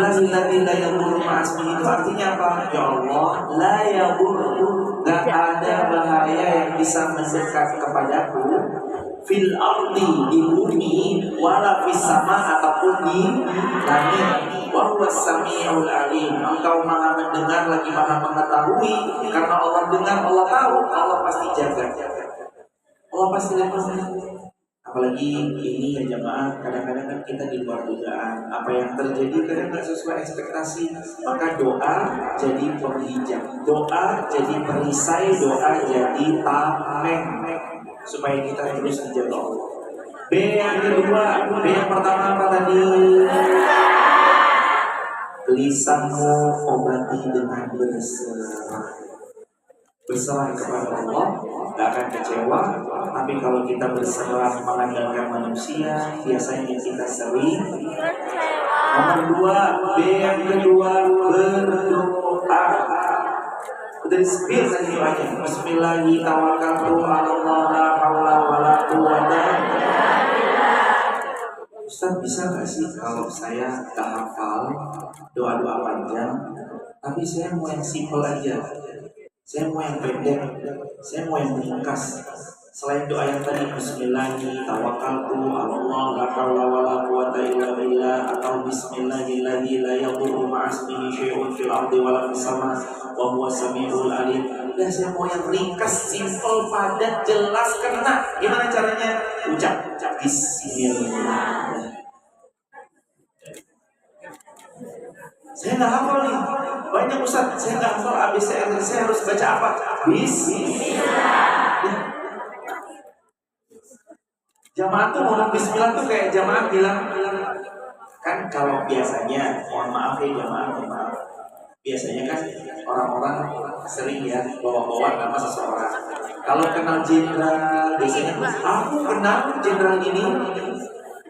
Bismillahirrahmanirrahim la yadurru ma'asmihi itu artinya apa? Ya Allah, la yadurru, gak ada bahaya yang bisa mendekat kepadaku fil ardi, di bumi, wala fis sama, ataupun di langit. Wa huwas samiul alim, engkau maha mendengar lagi maha mengetahui. Karena Allah dengar, Allah tahu, Allah pasti jaga, Allah pasti jaga. Apalagi ini ya jamaah, kadang-kadang kan kita di luar dugaan, apa yang terjadi kadang nggak sesuai ekspektasi. Maka doa jadi penghijab, doa jadi perisai, doa jadi tameng, supaya kita terus dijaga Allah. B yang kedua, B yang pertama apa tadi? Lisanmu obati dengan berserah kepada Allah, gak akan kecewa. Tapi kalau kita berserah mengandalkan manusia, biasanya kita sering nomor 2, B yang kedua, berdoa. Udah disebut tadi doanya, Bismillahirrahmanirrahim, tawakkaltu 'alallah, la haula wala quwwata. Ustaz, bisa gak sih kalau saya gak hafal doa-doa panjang, tapi saya mau yang simple aja, saya mau yang pendek, saya mau yang ringkas. Selain doa yang tadi, Bismillahirrahmanirrahim, tawakkaltu 'alallah, la haula wala quwwata illa billah, atau Bismillahirrahmanirrahim, la yadurru ma'asmihi syai'un fil ardi wala fis sama, wa huwas samiul alim. Ya, saya mau yang ringkas, simple, padat, jelas, kena. Gimana caranya? Ucap Bismillah. Saya nggak hafal nih, banyak Ustaz, saya nggak hafal ABCD, saya harus baca apa? Bismillah. Jamaah tuh ngomong Bismillah tuh kayak jamaah bilang, kan kalau biasanya, mohon maaf ya jamaah, mohon maaf, biasanya kan orang-orang sering ya bawa-bawa nama seseorang. Kalau kenal jenderal, biasanya aku kenal jenderal ini,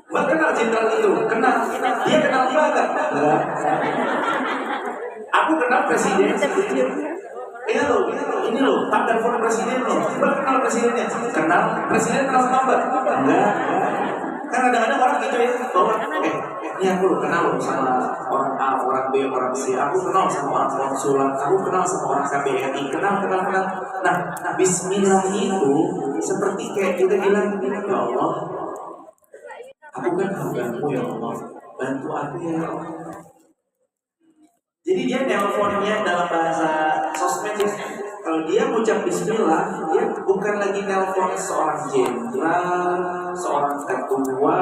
Mbak kenal jenderal itu, kenal, dia kenal Mbak gak? Aku kenal presiden. Ini loh, tak telepon presiden loh. Mbak kenal presidennya? Kenal, presiden kenal sama Mbak? Enggak. Kan kadang-kadang orang gitu ya, bahwa ini aku loh kenal loh sama orang A, orang B, orang C. Aku kenal sama orang konsulat, aku kenal sama orang KBRI, kenal. Nah, Bismillah itu seperti kayak kita bilang, ya Allah, aku kan hambamu ya Allah, bantu aku ya Allah. Jadi dia nelponnya dalam bahasa sosmed ya. Kalau dia mengucap Bismillah, dia bukan lagi nelpon seorang jenderal, seorang ketua,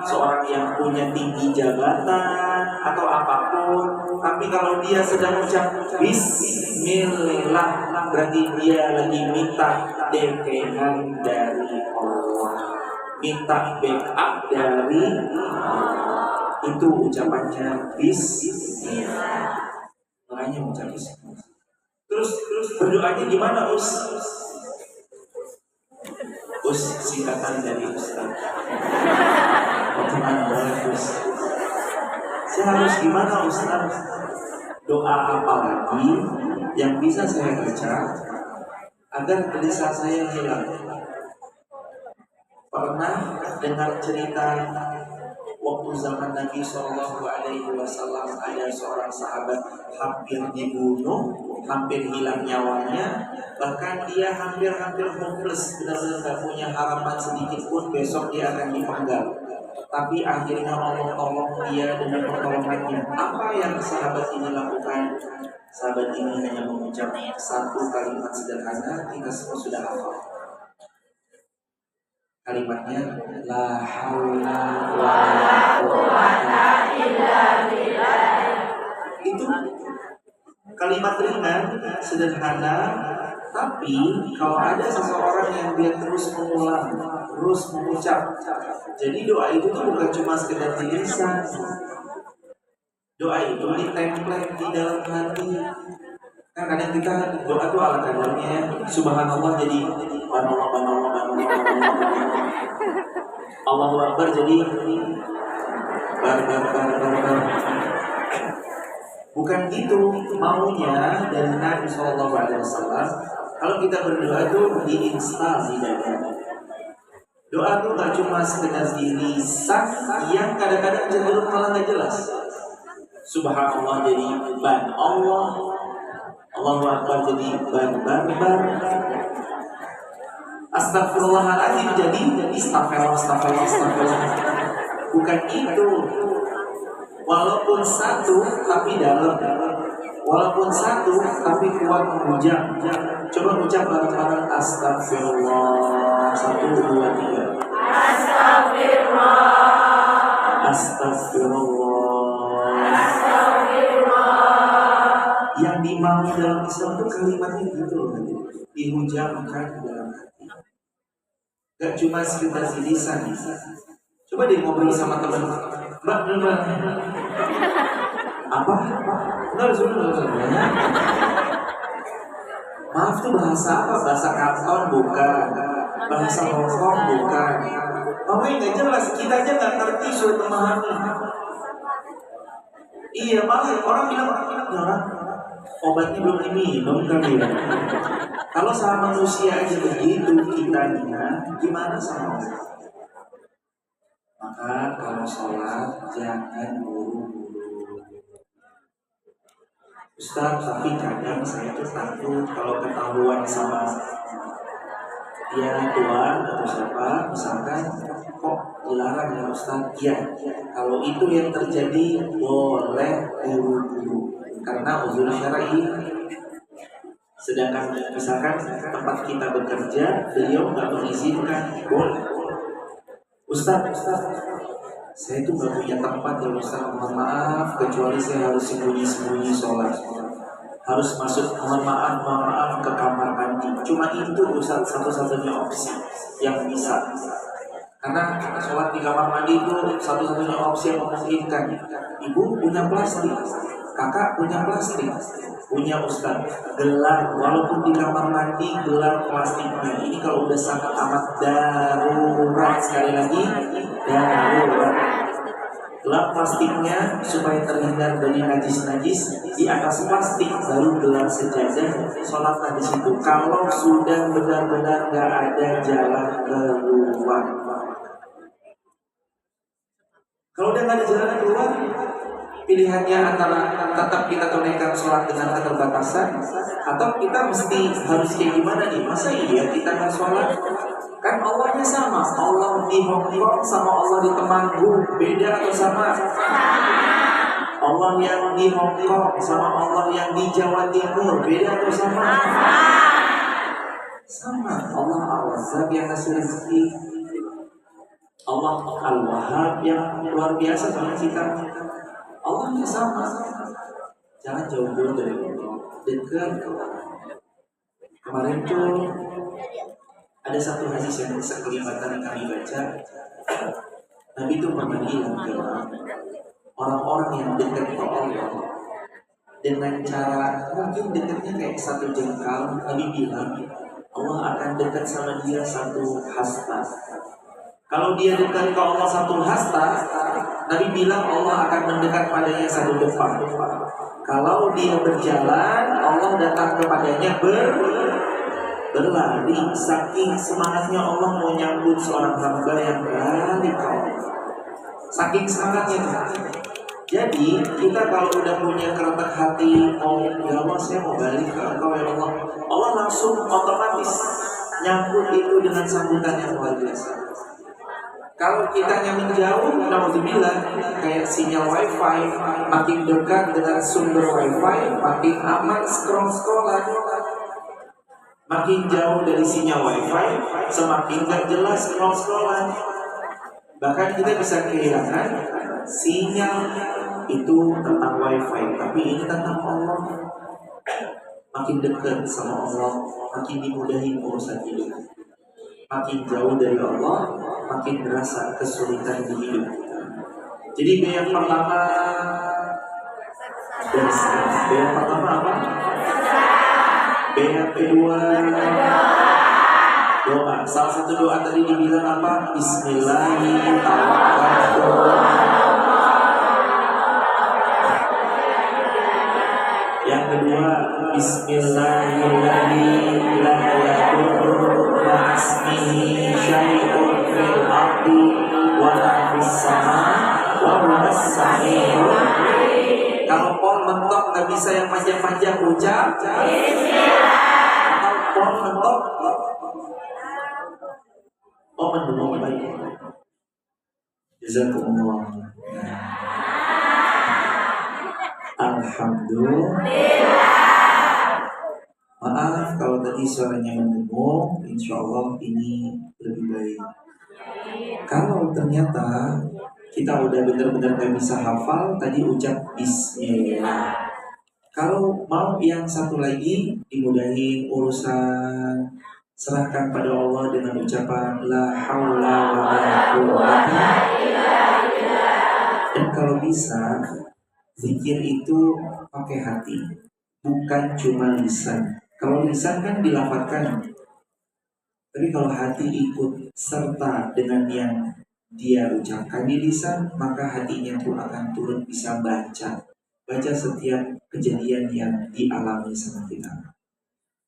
seorang yang punya tinggi jabatan atau apapun. Tapi kalau dia sedang mengucap Bismillah, berarti dia lagi minta dekehan dari Allah, minta backup dari Allah. Itu ucapannya Bismillah. Makanya ucap Bismillah. Terus berdoanya gimana Us? Us singkatan dari Ustaz. Bagaimana Us? Saya harus gimana Ustaz? Doa apa lagi yang bisa saya baca agar gelisah saya hilang? Pernah dengar cerita waktu zaman Nabi SAW ada seorang sahabat hampir dibunuh, hampir hilang nyawanya, bahkan dia hampir hopeless, benar-benar gak punya harapan sedikit pun besok dia akan dipenggal. Tapi akhirnya Allah tolong dia dengan pertolongannya. Apa yang sahabat ini lakukan? Sahabat ini hanya mengucap satu kalimat sederhana, kita semua sudah hafal. Kalimatnya la haula wala quwwata illa billah. Itu kalimat ringan, sederhana, tapi kalau ada seseorang yang dia terus mengulang, terus mengucap, jadi doa itu tuh bukan cuma sekedar di lisan. Doa itu ditemplate di dalam hati. Kan kadang kita doa tuh ala kadarnya, subhanallah jadi Allahu Akbar jadi bar. Bukan gitu maunya dari Nabi SAW. Kalau kita berdoa itu diinstal di dada. Doa itu gak cuma sekedar di lisan yang kadang-kadang cenderung malah gak jelas. Subhanallah jadi ban Allah, Allahu Akbar jadi ban barbar, Astagfirullahaladzim jadi astagfirullah. Bukan itu. Walaupun satu tapi dalam, walaupun satu tapi kuat menghujam. Coba ucap bareng-bareng astagfirullah. 1, 2, 3. Astagfirullah. Astagfirullah. Yang dimau dalam Islam itu kalimatnya gitu loh, dihujamkan dalam hati. Gak cuma sekitar di lisan. Coba deh ngobrol sama teman, Mbak, apa? Enggak, maaf tuh bahasa apa? Bahasa kanton bukan, bahasa Hongkong bukan. Makanya nggak jelas, kita aja nggak ngerti sulit memahami. Iya, malah orang bilang orang obatnya belum diminum kali ya. Kalau sama manusia aja begitu kitanya, gimana sama Allah? Maka kalau sholat jangan buru-buru. Ustaz, tapi kadang saya tuh takut kalau ketahuan sama dia tuan atau siapa, misalkan kok dilarang ya Ustaz? Ya, kalau itu yang terjadi boleh buru-buru karena uzur syar'i. Sedangkan misalkan tempat kita bekerja, beliau nggak mengizinkan, boleh. Ustaz, saya itu nggak punya tempat ya Ustaz, mohon maaf, kecuali saya harus sembunyi-sembunyi sholat, harus masuk, mohon maaf ke kamar mandi. Cuma itu Ustaz satu-satunya opsi yang bisa. Karena sholat di kamar mandi itu satu-satunya opsi yang memungkinkan. Ibu punya plastik, kakak punya plastik, punya Ustaz gelar, walaupun di kamar mandi gelar plastiknya. Ini kalau udah sangat amat darurat, sekali lagi darurat, gelar plastiknya supaya terhindar dari najis-najis di atas plastik, baru gelar sejadah, sholatlah di situ. Kalau sudah benar-benar nggak ada jalan keluar, kalau udah nggak ada jalan keluar, pilihannya antara tetap kita tunaikan sholat dengan keterbatasan, atau kita mesti harus kayak gimana nih? Masa iya kita nggak sholat? Kan Allahnya sama, Allah di Hongkong sama Allah di Temanggung beda atau sama? Allah yang di Hongkong sama Allah yang di Jawa Timur beda atau sama? Sama. Allah Al-Wahhab yang ngasih rezeki, Allah Al-Wahhab yang luar biasa sama kita. Allahnya sama. Jangan jauh-jauh dari Allah, dekat. Kemarin tuh ada satu hadis yang sekelibatan kami baca. Nabi itu pernah bilang orang-orang yang dekat ke Allah dengan cara mungkin dekatnya kayak satu jengkal. Nabi bilang Allah akan dekat sama dia satu hasta. Kalau dia dekat ke Allah satu hasta, Nabi bilang Allah akan mendekat padanya satu depan. Kalau dia berjalan, Allah datang kepadanya berlari. Saking semangatnya Allah mau nyambut seorang hamba yang berlari ke Allah. Saking semangatnya. Jadi kita kalau udah punya kerendah hati, ya Allah saya mau balik ke Engkau ya Allah, Allah langsung otomatis nyambut itu dengan sambutan yang luar biasa. Kalau kitanya menjauh, naudzubillah, kayak sinyal wifi, makin dekat dengan sumber wifi, makin aman scroll-scrollan. Makin jauh dari sinyal wifi, semakin gak jelas scroll-scrollan. Bahkan kita bisa kehilangan sinyal itu tentang wifi, tapi ini tentang Allah. Makin dekat sama Allah, makin dimudahi urusan hidup. Makin jauh dari Allah, makin berasa kesulitan di hidup. Jadi B yang pertama, B yang pertama apa? B yang kedua, doa. Salah satu doa tadi dibilang apa? Bismillahirrahmanirrahim. Yang kedua, Bismillahirrahmanirrahim. La yadurru ma'asmihi syai'un fil ardi wa la fis sama' wa huwas sami'ul. bisa yang panjang-panjang ucap Bismillah. Atau mentok. Momen baik. Jazakumullah. Alhamdulillah. Maaf kalau tadi suaranya mendengung. Insya Allah ini lebih baik. Kalau ternyata kita udah benar-benar gak bisa hafal, tadi ucap Bismillah. Kalau mau yang satu lagi dimudahin urusan, serahkan pada Allah dengan ucapan La haula wa la quwwata. Dan kalau bisa, zikir itu pakai hati, bukan cuma lisan. Kalau lisan kan dilafadzkan, tapi kalau hati ikut serta dengan yang dia ucapkan di lisan, maka hatinya pun akan turut bisa baca setiap kejadian yang dialami sama kita.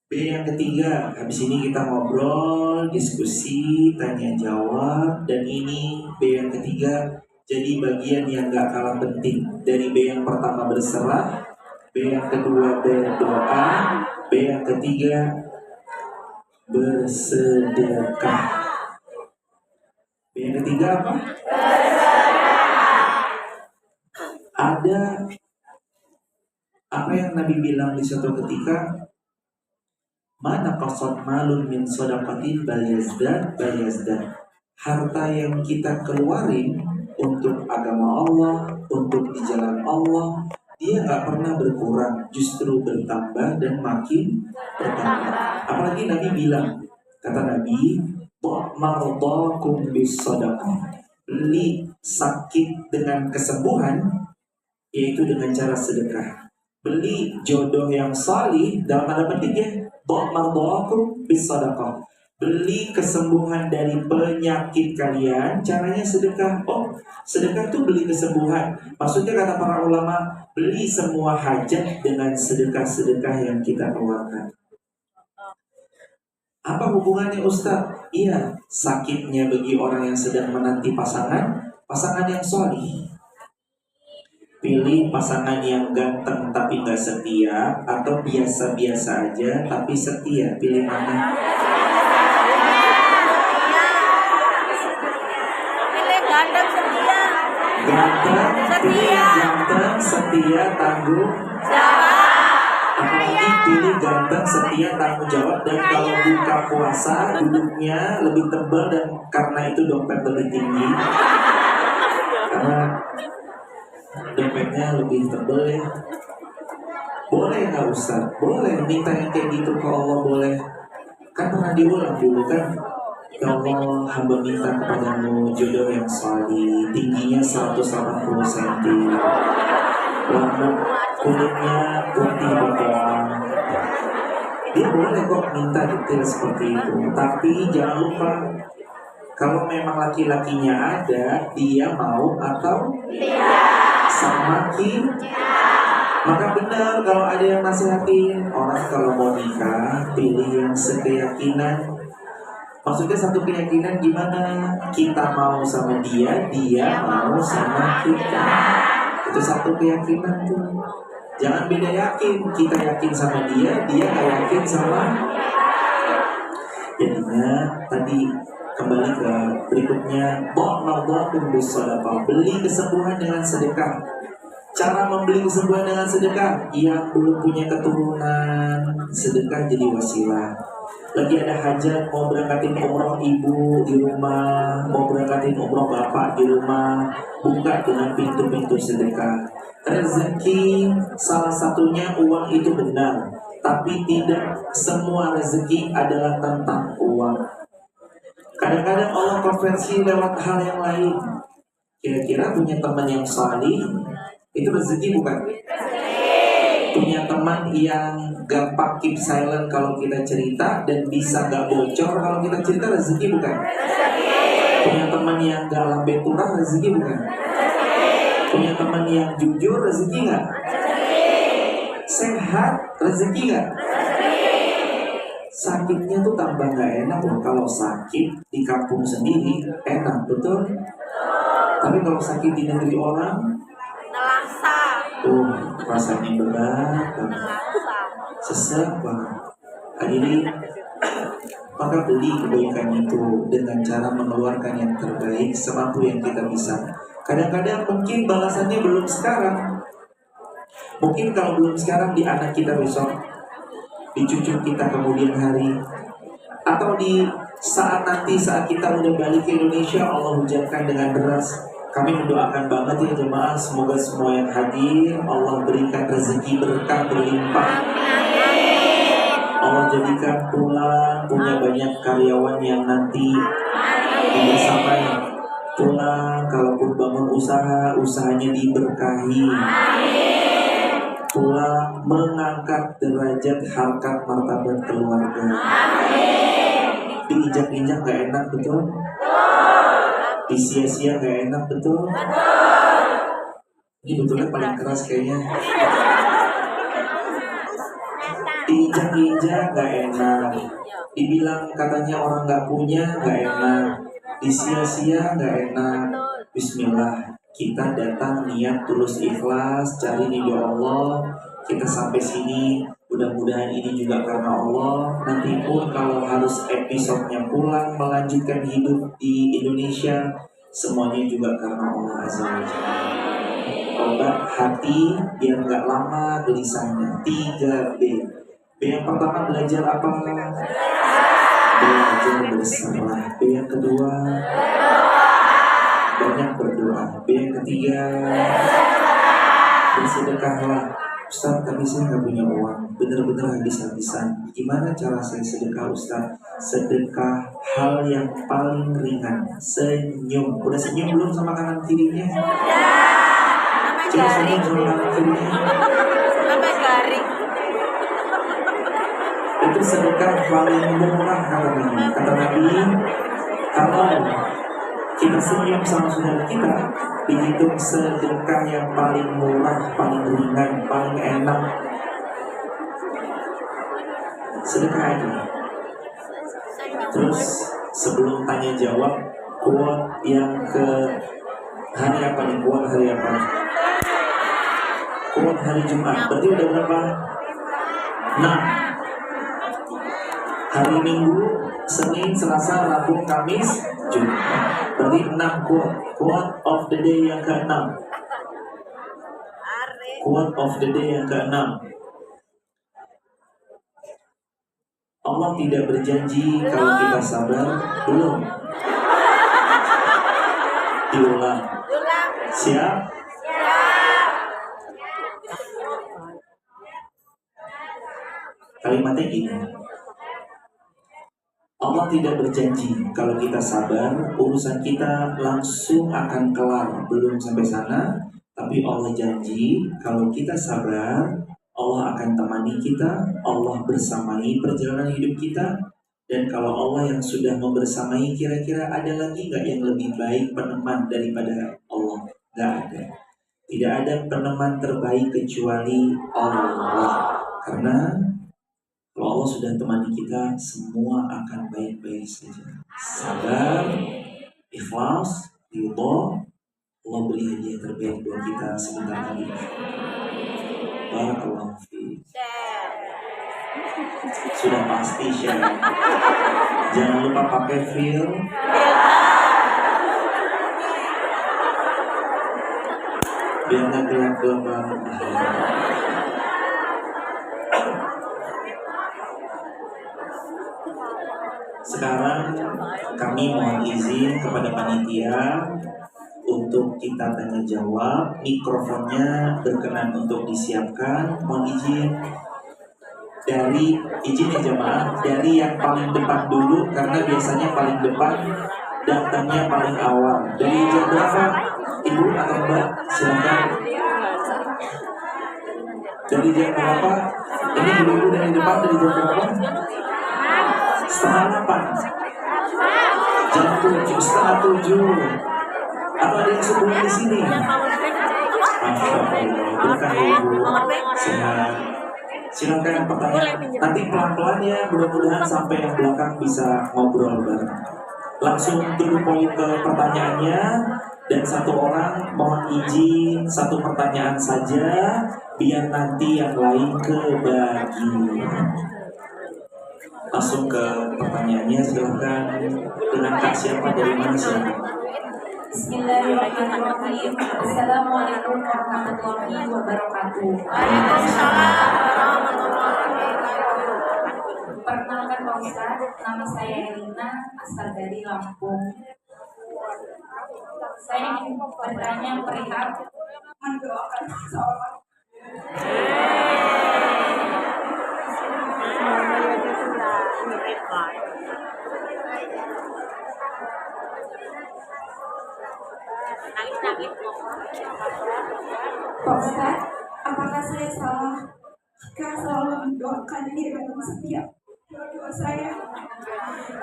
B yang ketiga, habis ini kita ngobrol, diskusi, tanya jawab, dan ini B yang ketiga jadi bagian yang gak kalah penting. Dari B yang pertama berserah, B yang kedua berdoa, B yang ketiga bersedekah. B yang ketiga apa? Bersedekah. Ada apa yang Nabi bilang di suatu ketika, mana qasad malun min shadaqatin bal yazdad. Harta yang kita keluarin untuk agama Allah, untuk di jalan Allah, dia gak pernah berkurang, justru bertambah dan makin bertambah. Apalagi Nabi bilang, kata Nabi, mardakum bis shadaqah. Beli sakit dengan kesembuhan, yaitu dengan cara sedekah. Beli jodoh yang salih, dalam tanda petik ya, mardakum bis shadaqah. Beli kesembuhan dari penyakit kalian, caranya sedekah. Oh, sedekah itu beli kesembuhan. Maksudnya kata para ulama, beli semua hajat dengan sedekah-sedekah yang kita keluarkan. Apa hubungannya Ustaz? Iya, sakitnya bagi orang yang sedang menanti pasangan yang solih. Pilih pasangan yang ganteng tapi gak setia, atau biasa-biasa aja tapi setia. Pilih mana? Ganteng, setia, tanggung jawab. Apalagi pilih ganteng, setia, tanggung jawab. Dan kalau buka puasa, duduknya lebih tebal, dan karena itu dompet lebih tinggi. Karena dompetnya lebih tebal ya. Boleh gak Ustaz? Boleh, minta yang kayak gitu ke Allah boleh. Kan pernah diulang dulu kan, ya Allah, hamba minta kepadamu jodoh yang salih, tingginya 180 cm, warna kulitnya putih bakalan. Dia boleh kok minta detail seperti itu. Tapi jangan lupa, kalau memang laki-lakinya ada, dia mau atau tidak sama kita. Maka benar kalau ada yang nasihatin orang kalau mau nikah, pilih yang sekeyakinan. Maksudnya satu keyakinan gimana? Kita mau sama dia, dia mau sama kita. Itu satu keyakinan tuh. Jangan beda yakin. Kita yakin sama dia, dia gak yakin sama. Jadinya tadi kembali ke berikutnya, beli kesembuhan dengan sedekah. Cara membeli kesembuhan dengan sedekah, yang belum punya keturunan, sedekah jadi wasilah. Lagi ada hajat, mau berangkatin umroh ibu di rumah, mau berangkatin umroh bapak di rumah, buka dengan pintu-pintu sedekah. Rezeki salah satunya uang itu benar, tapi tidak semua rezeki adalah tentang uang. Kadang-kadang Allah konversi lewat hal yang lain. Kira-kira punya teman yang salih, itu rezeki bukan? Punya teman yang gampang keep silent kalau kita cerita, dan bisa gak bocor kalau kita cerita, rezeki bukan? Punya teman yang gak lambe turah, rezeki bukan? Punya teman yang jujur, rezeki gak? Sehat, rezeki gak? Sakitnya tuh tambah gak enak loh. Kalau sakit di kampung sendiri enak, betul? Tapi kalau sakit di negeri orang, Rasanya berat banget, sesak banget. Hadirin, maka beli kebaikan itu dengan cara mengeluarkan yang terbaik semampu yang kita bisa. Kadang-kadang mungkin balasannya belum sekarang. Mungkin kalau belum sekarang di anak kita besok, di cucu kita kemudian hari, atau di saat kita udah balik ke Indonesia, Allah hujankan dengan deras. Kami mendoakan banget ya jemaah, semoga semua yang hadir Allah berikan rezeki berkah berlimpah. Allah jadikan pulang punya banyak karyawan yang nanti bersamanya. Pulang kalaupun bangun usaha, usahanya diberkahi. Pulang mengangkat derajat harkat martabat keluarga. Diinjak-injak gak enak, betul? Disia-sia gak enak, betul? Ini betulnya paling keras kayaknya. Diinjak-injak gak enak, dibilang katanya orang gak punya gak enak, disia-sia gak enak. Bismillah, kita datang niat tulus ikhlas, cari ridho Allah. Kita sampai sini, mudah-mudahan ini juga karena Allah. Nanti pun kalau harus episodenya pulang melanjutkan hidup di Indonesia, semuanya juga karena Allah Azza wa Jalla. Obat hati biar gak lama gelisahnya. 3B. B yang pertama belajar apa? Belajar bersalah. B yang kedua banyak berdoa. B yang ketiga bersedekahlah. Ustaz, tapi saya nggak punya uang, bener-bener habis-habisan. Gimana cara saya sedekah, Ustaz? Sedekah hal yang paling ringan, senyum. Udah senyum belum sama kanan kirinya? Coba senyum sama kanan kirinya. Itu sedekah paling murah kata Nabi. Kalau kita senyum sama saudara kita, dihitung sedekah yang paling murah, paling ringan, paling enak. Sedekah itu. Terus sebelum tanya jawab, quote yang ke hari apa nih? Quote hari apa? Quote hari Jumat. Berarti udah berapa? 6. Hari Minggu, Senin, Selasa, Rabu, Kamis, Jumat. Berarti 6 quote. Quote of the day yang ke-6. Quote of the day yang ke-6. Allah tidak berjanji kalau kita sabar. Belum. Diulang. Siap? Kalimatnya gini. Allah tidak berjanji kalau kita sabar, urusan kita langsung akan kelar. Belum sampai sana, tapi Allah janji kalau kita sabar, Allah akan temani kita, Allah bersamai perjalanan hidup kita. Dan kalau Allah yang sudah membersamai, kira-kira ada lagi gak yang lebih baik peneman daripada Allah? Gak ada. Tidak ada peneman terbaik kecuali Allah. Karena kalau Allah sudah temani kita, semua akan baik-baik saja. Sabar, ikhlas, ridho, Allah beri hadiah terbaik buat kita sebentar lagi. Barakallahu fiik. Sudah pasti share. Jangan lupa pakai feel. Biar nggak gelap-gelap banget. Sekarang kami mohon izin kepada panitia untuk kita tanya jawab. Mikrofonnya berkenan untuk disiapkan. Mohon izin dari izin ya jemaah, dari yang paling depan dulu karena biasanya paling depan datangnya paling awal. Dari jam berapa, Ibu atau Mbak? Silakan. Dari jam berapa? Ini dulu dari depan dari jam berapa? 7:30. Jam 7:30. Atau ada yang sebelum di sini? Masya Allah, berkah Ibu. Sehat. Silakan yang pertanyaan. Nanti pelan-pelan ya, mudah-mudahan sampai yang belakang bisa ngobrol bareng. Langsung to the point ke pertanyaannya. Dan satu orang mohon izin satu pertanyaan saja, biar nanti yang lain kebagi. Langsung ke pertanyaannya, silahkan. Dengan Kak siapa, dari mana siapa? Bismillahirrahmanirrahim. Assalamualaikum warahmatullahi wabarakatuh. Perkenalkan Pak Ustadz, nama saya Elina, asal dari Lampung. Saya ingin bertanya perihal mendoakan seseorang. Pak Ustadz, apakah saya salah jika selalu mendoakan dia dalam setiap doa saya?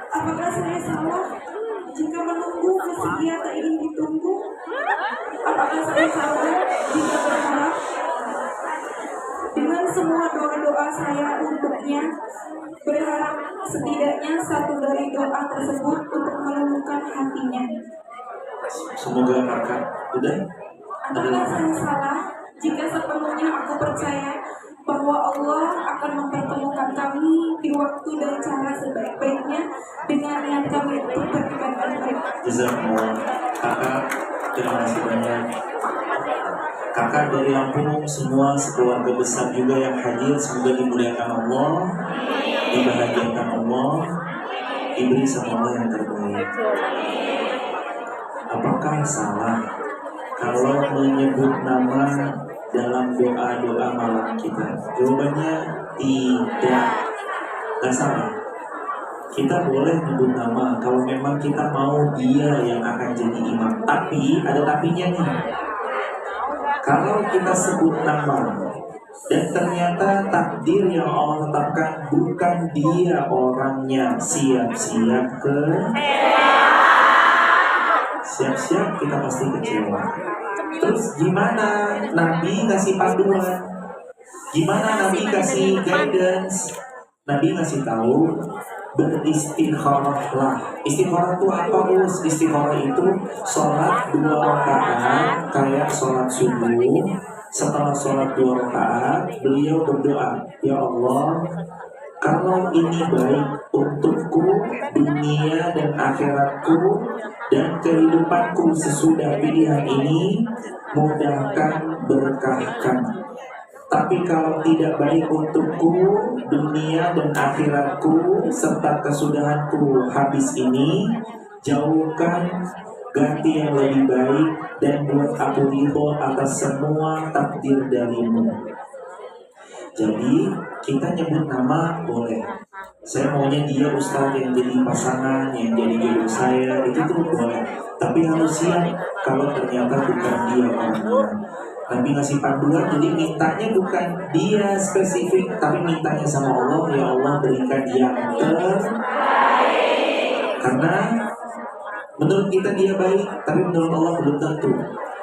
Apakah saya salah jika menunggu meski dia tak ingin ditunggu? Apakah saya salah jika berharap dengan semua doa-doa saya untuknya, berharap setidaknya satu dari doa tersebut untuk meluluhkan hatinya? Semoga kakak udah. Apakah saya salah jika sepenuhnya aku percaya bahwa Allah akan mempertemukan kami di waktu dan cara sebaik-baiknya dengan niat kami untuk beribadah baik? Jazakumullah. Kakak, terima kasih banyak. Kakak dari Lampung, semua sekeluarga besar juga yang hadir, semoga dimuliakan Allah, dibahagiakan Allah, diberi sama Allah yang terbaik. Apakah salah kalau menyebut nama dalam doa-doa malam kita? Jawabannya tidak. Gak salah. Kita boleh menyebut nama kalau memang kita mau dia yang akan jadi imam. Tapi ada tapinya nih. Kalau kita sebut nama dan ternyata takdir yang Allah tetapkan bukan dia orangnya, siap-siap kita pasti kecewa. Terus gimana Nabi kasih panduan? Gimana Nabi kasih guidance? Nabi ngasih tahu, beristikharahlah. Istikharah itu apa, Us? Istikharah itu sholat 2 rakaat kayak sholat subuh. Setelah sholat 2 rakaat, beliau berdoa, ya Allah, kalau ini baik untukku, dunia dan akhiratku, dan kehidupanku sesudah pilihan ini, mudahkan, berkahkan. Tapi kalau tidak baik untukku, dunia dan akhiratku, serta kesudahanku habis ini, jauhkan, ganti yang lebih baik, dan buat aku ridho atas semua takdir darimu. Jadi kita nyebut nama boleh. Saya maunya dia ustaz yang jadi pasangan, yang jadi jodoh saya, itu tuh boleh. Tapi harus siap kalau ternyata bukan dia orangnya. Nabi ngasih panduan, jadi mintanya bukan dia spesifik, tapi mintanya sama Allah, ya Allah berikan yang terbaik. Karena menurut kita dia baik, tapi menurut Allah belum tentu.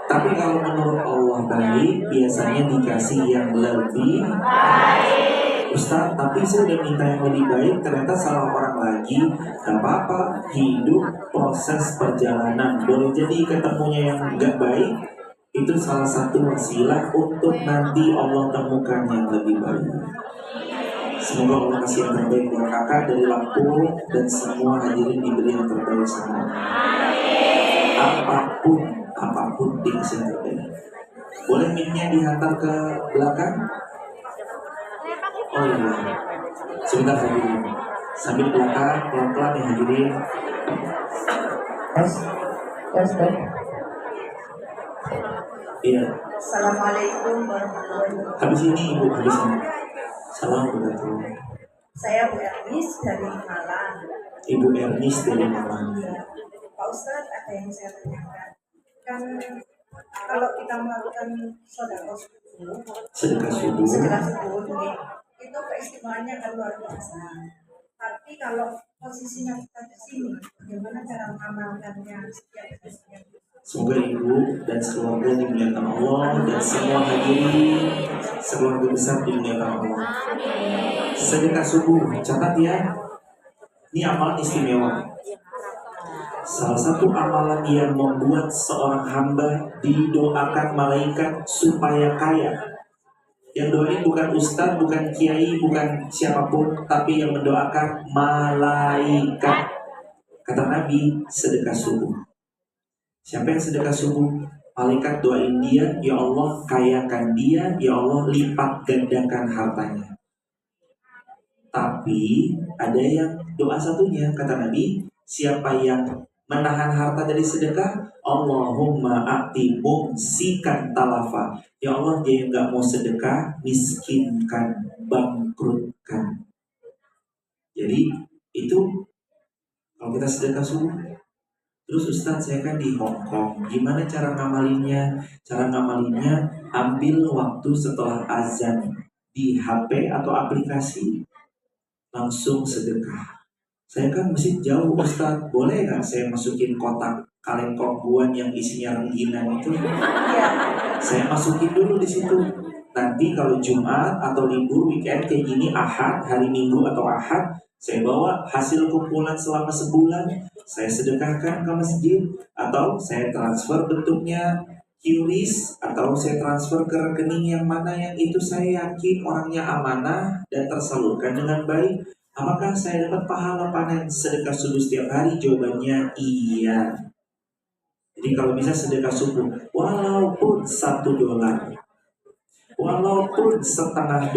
Tapi kalau menurut Allah baik, biasanya dikasih yang lebih baik. Ustaz, tapi saya udah minta yang lebih baik, ternyata salah orang lagi. Gak apa-apa, hidup proses perjalanan. Boleh jadi ketemunya yang gak baik, itu salah satu wasilah untuk nanti Allah temukan yang lebih baik. Semoga Allah kasih yang terbaik buat kakak dari Lampung, dan semua hadirin diberi yang terbaik sama Allah. Apapun dikasih yang terbaik. Boleh mic-nya dihantar ke belakang? Oh iya, sebentar hadirin. Sambil belakang, pelan-pelan ya hadirin. Tes. Iya. Assalamualaikum warahmatullahi wabarakatuh. Habis ini ibu, habis ini. Assalamualaikum. Saya Bu Ernis dari Malang. Ibu Ernis dari Malang. Pak Ustadz, ada yang saya tanyakan. Kan kalau kita melakukan sedekah subuh, itu keistimewaannya kan luar biasa. Tapi kalau posisinya kita di sini, bagaimana cara mengamalkannya setiap harinya? Semoga ibu dan sekeluarga dimuliakan Allah, dan semua hadirin sekeluarga besar dimuliakan Allah. Sedekah subuh, catat ya. Ini amalan istimewa. Salah satu amalan yang membuat seorang hamba didoakan malaikat supaya kaya. Yang doain bukan ustadz, bukan kiai, bukan siapapun, tapi yang mendoakan malaikat. Kata Nabi, sedekah subuh. Siapa yang sedekah subuh? Malaikat doain dia, ya Allah kayakan dia, ya Allah lipat gandakan hartanya. Tapi ada yang doa satunya, kata Nabi, siapa yang menahan harta dari sedekah, Allahumma a'ti mumsikan talafa. Ya Allah, dia yang gak mau sedekah, miskinkan, bangkrutkan. Jadi itu kalau kita sedekah subuh. Terus Ustadz, saya kan di Hong Kong, gimana cara ngamalinnya? Cara ngamalinnya, ambil waktu setelah azan di HP atau aplikasi, langsung sedekah. Saya kan masih jauh Ustadz, boleh nggak saya masukin kotak kaleng kongguan yang isinya rengginang itu? Saya masukin dulu di situ. Nanti kalau Jumat atau libur weekend kayak gini, Ahad, hari Minggu atau Ahad, saya bawa hasil kumpulan selama sebulan, saya sedekahkan ke masjid, atau saya transfer bentuknya QRIS, atau saya transfer ke rekening yang mana yang itu saya yakin orangnya amanah dan tersalurkan dengan baik. Apakah saya dapat pahala panen sedekah subuh setiap hari? Jawabannya iya. Jadi kalau bisa sedekah subuh, walaupun $1, walaupun $0,5,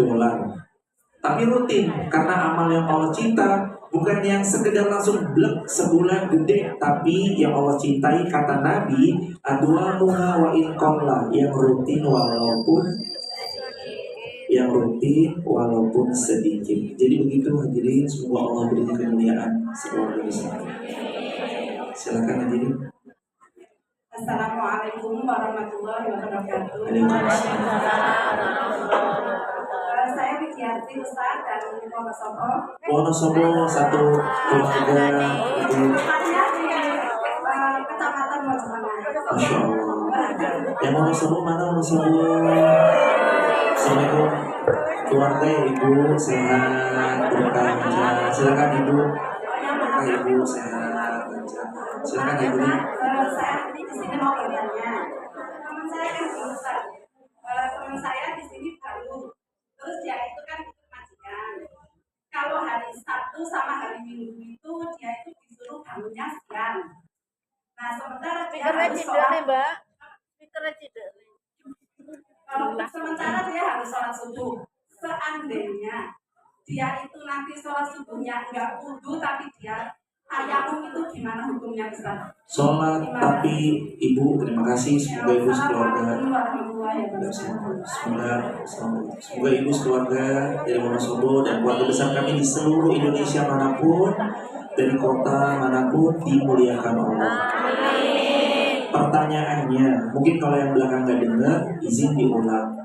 tapi rutin, karena amal yang Allah cinta bukan yang sekedar langsung blek sebulan gede, tapi yang Allah cintai kata Nabi, adwamuha wa in qalla, yang rutin walaupun sedikit. Jadi begitu hadirin, semoga Allah beri kemuliaan sekeluarga besar. Silakan hadirin. Assalamualaikum warahmatullahi wabarakatuh. Saya Widyarti Ustaz dari Wonosobo. Wonosobo satu keluarga itu. Tempatnya di Kecamatan Mojokerto. Masya Allah. Yang Wonosobo mana Wonosobo? Assalamualaikum. Keluarga ya Ibu sehat berkah. Silakan Ibu. Berkah Ibu sehat. Silakan Ibu. Saya di sini mau bertanya. Teman saya kan Ustaz. Teman saya di sini baru. Terus dia itu kan ikut majikan. Kalau hari Sabtu sama hari Minggu itu dia itu disuruh bangunnya siang. Nah sementara dia harus sholat. Sementara dia harus sholat subuh. Seandainya dia itu nanti sholat subuhnya enggak wudu tapi dia tayamum, itu gimana hukumnya Ustaz? Sholat tapi Ibu, terima kasih, semoga Ibu sekeluarga. Semoga Ibu sekeluarga dari Wonosobo dan keluarga besar kami di seluruh Indonesia manapun, dari kota manapun dimuliakan Allah. Pertanyaannya, mungkin kalau yang belakang nggak dengar, izin diulang.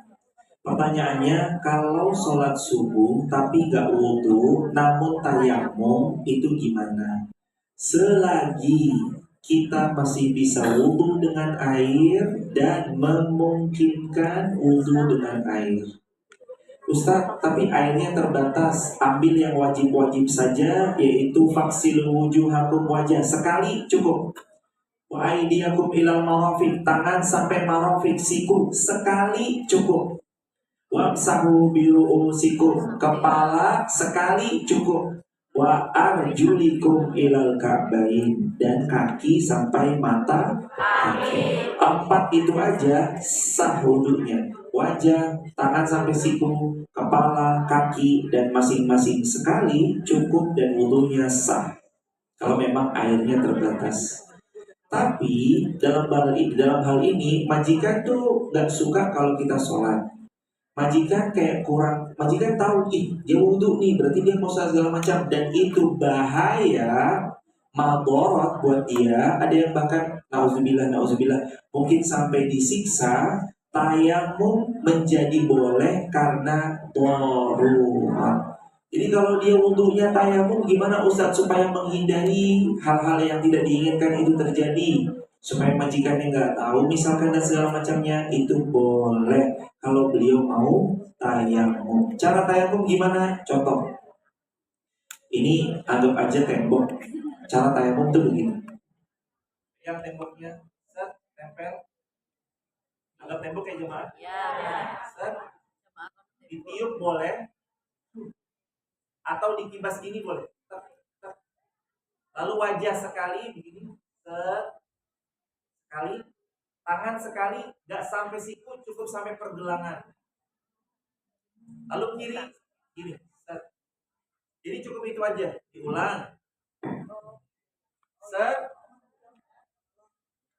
Pertanyaannya, kalau sholat subuh tapi nggak wudhu, namun tayamum, itu gimana? Selagi kita masih bisa wudhu dengan air dan memungkinkan wudhu dengan air. Ustaz, tapi airnya terbatas. Ambil yang wajib-wajib saja, yaitu faksil wujuhakum wajah. Sekali cukup. Wa aidiyakum ilal marafiq, tangan sampai marafiq siku. Sekali cukup. Wamsahu biru'usikum, kepala sekali cukup. Wa arjulikum ilal ka'bain, dan kaki sampai mata kaki. 4 itu aja sah wudunya. Wajah, tangan sampai siku, kepala, kaki, dan masing-masing sekali cukup dan wudunya sah. Kalau memang airnya terbatas. Tapi dalam hal ini majikan tuh gak suka kalau kita sholat. Majikan kayak kurang, majikan tahu dia wudhu nih, berarti dia mau sholat segala macam, dan itu bahaya, madorot buat dia. Ada yang bahkan nauzubillah mungkin sampai disiksa. Tayamum menjadi boleh karena darurat. Jadi kalau dia wudhunya tayamum, gimana Ustadz supaya menghindari hal-hal yang tidak diinginkan itu terjadi? Supaya majikannya nggak tahu misalkan dan segala macamnya, itu boleh kalau beliau mau tayamum. Cara tayamum gimana? Contoh, ini anggap aja tembok. Cara tayamum tuh begini. yang temboknya set tempel, anggap tembok ya jemaah. Set ditiup boleh, atau dikibas gini boleh. Tek, tek. Lalu wajah sekali begini, set sekali, tangan sekali, nggak sampai siku, cukup sampai pergelangan. Lalu kiri, gini, set. Jadi cukup itu aja, diulang. Set,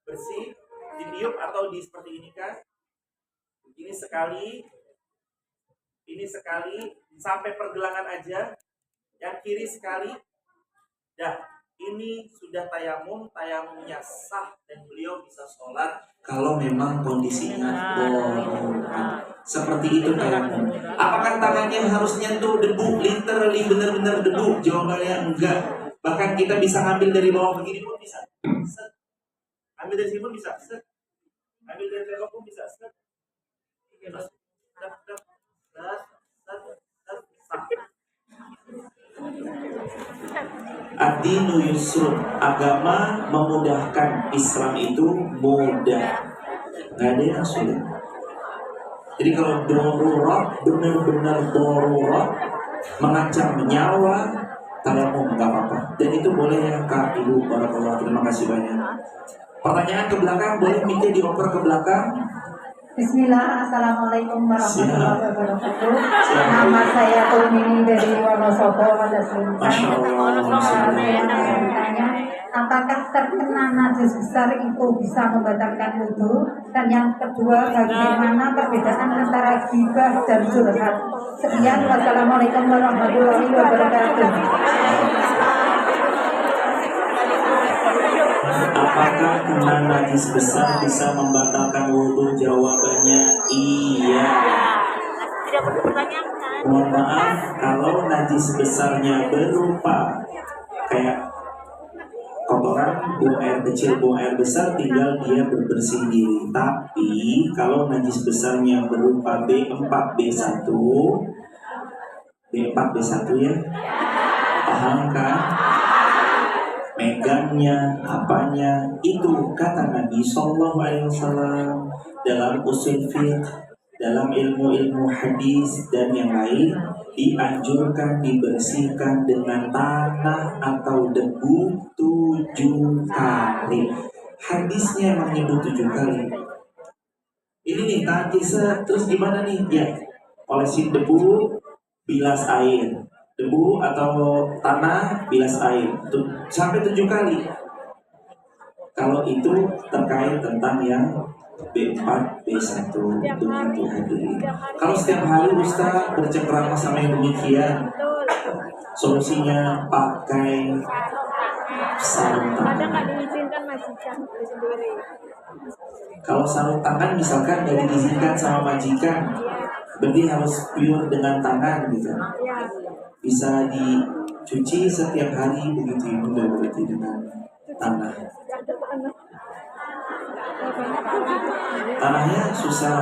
bersih, ditiup atau di seperti ini kan? Ini sekali, sampai pergelangan aja. Yang kiri sekali, dah. Ini sudah tayamumnya sah dan beliau bisa sholat kalau memang kondisinya darurat. Seperti itu tayamum. Apakah tangannya harus nyentuh debu, literally benar-benar debu? Jawabannya enggak. Bahkan kita bisa ngambil dari bawah begini pun bisa. Set. Ambil dari sini pun bisa. Set. Ambil dari tembok pun bisa. Set. Set. Set. Ad-dinu yusrun, agama memudahkan, Islam itu mudah, nggak ada yang sulit. Jadi kalau darurat, benar-benar darurat, mengancam nyawa, tayamum nggak apa-apa. Dan itu boleh ya Kak, Ibu, barakallahu, terima kasih banyak. Pertanyaan ke belakang, boleh mikir dioper ke belakang. Bismillah, Assalamualaikum warahmatullahi wabarakatuh. Nama saya Tumini dari Wonosobo, Masya Allah. Saya bertanya, apakah terkena najis besar itu bisa membatalkan wudhu? Dan yang kedua, bagaimana perbedaan antara ghibah dan curhat? Sekian, wassalamualaikum warahmatullahi wabarakatuh. Apakah kena najis besar bisa membatalkan wudhu? Jawabannya iya. Tidak perlu dipertanyakan. Mohon maaf, kalau najis besarnya berupa kayak kotoran, buang air kecil, buang air besar, tinggal dia berbersih diri. Tapi kalau najis besarnya berupa B4, B1, B4, B1 ya, paham kan? Megangnya, apanya, itu kata Nabi SAW dalam usul fiqh, dalam ilmu-ilmu hadis dan yang lain, dianjurkan dibersihkan dengan tanah atau debu 7 kali. Hadisnya menyebut 7 kali. Ini nih najis, terus gimana nih? Ya, olesin debu, bilas air. Debu atau tanah, bilas air sampai 7 kali. Kalau itu terkait tentang yang B4, B1 begitu hadirin. Kalau setiap hari Ustaz bercengkrama sama yang demikian, solusinya pakai sarung tangan. Kalau sarung tangan misalkan nggak diizinkan sama majikan, berarti harus pure dengan tangan gitu. Bisa dicuci setiap hari begitu Ibu, berarti dengan tanah. Tanahnya susah,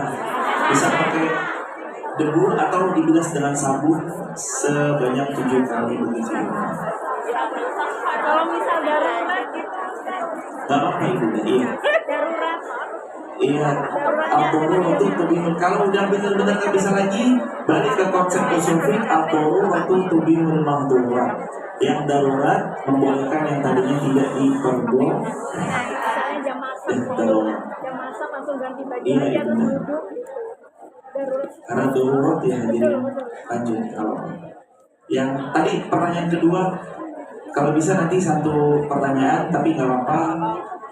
bisa pakai debu atau dibilas dengan sabun sebanyak 7 kali begitu. Kalau misal darurat gitu. Gak apa-apa Ibu, iya. Darurat. Iya, al-turu waktu tubihul. Kalau udah benar-benar nggak bisa lagi, balik ke konsep usul fiqh, al-turu waktu tubihul mahdurat. Yang darurat membolehkan yang tadinya tidak diperbolehkan. Misalnya jam masak, Darurat. jam masak langsung ganti baju Iya, aja terus benar. duduk. Darurat. Karena darurat ya hadirin. Lanjut kalau yang tadi pertanyaan kedua, kalau bisa nanti satu pertanyaan, tapi nggak apa-apa.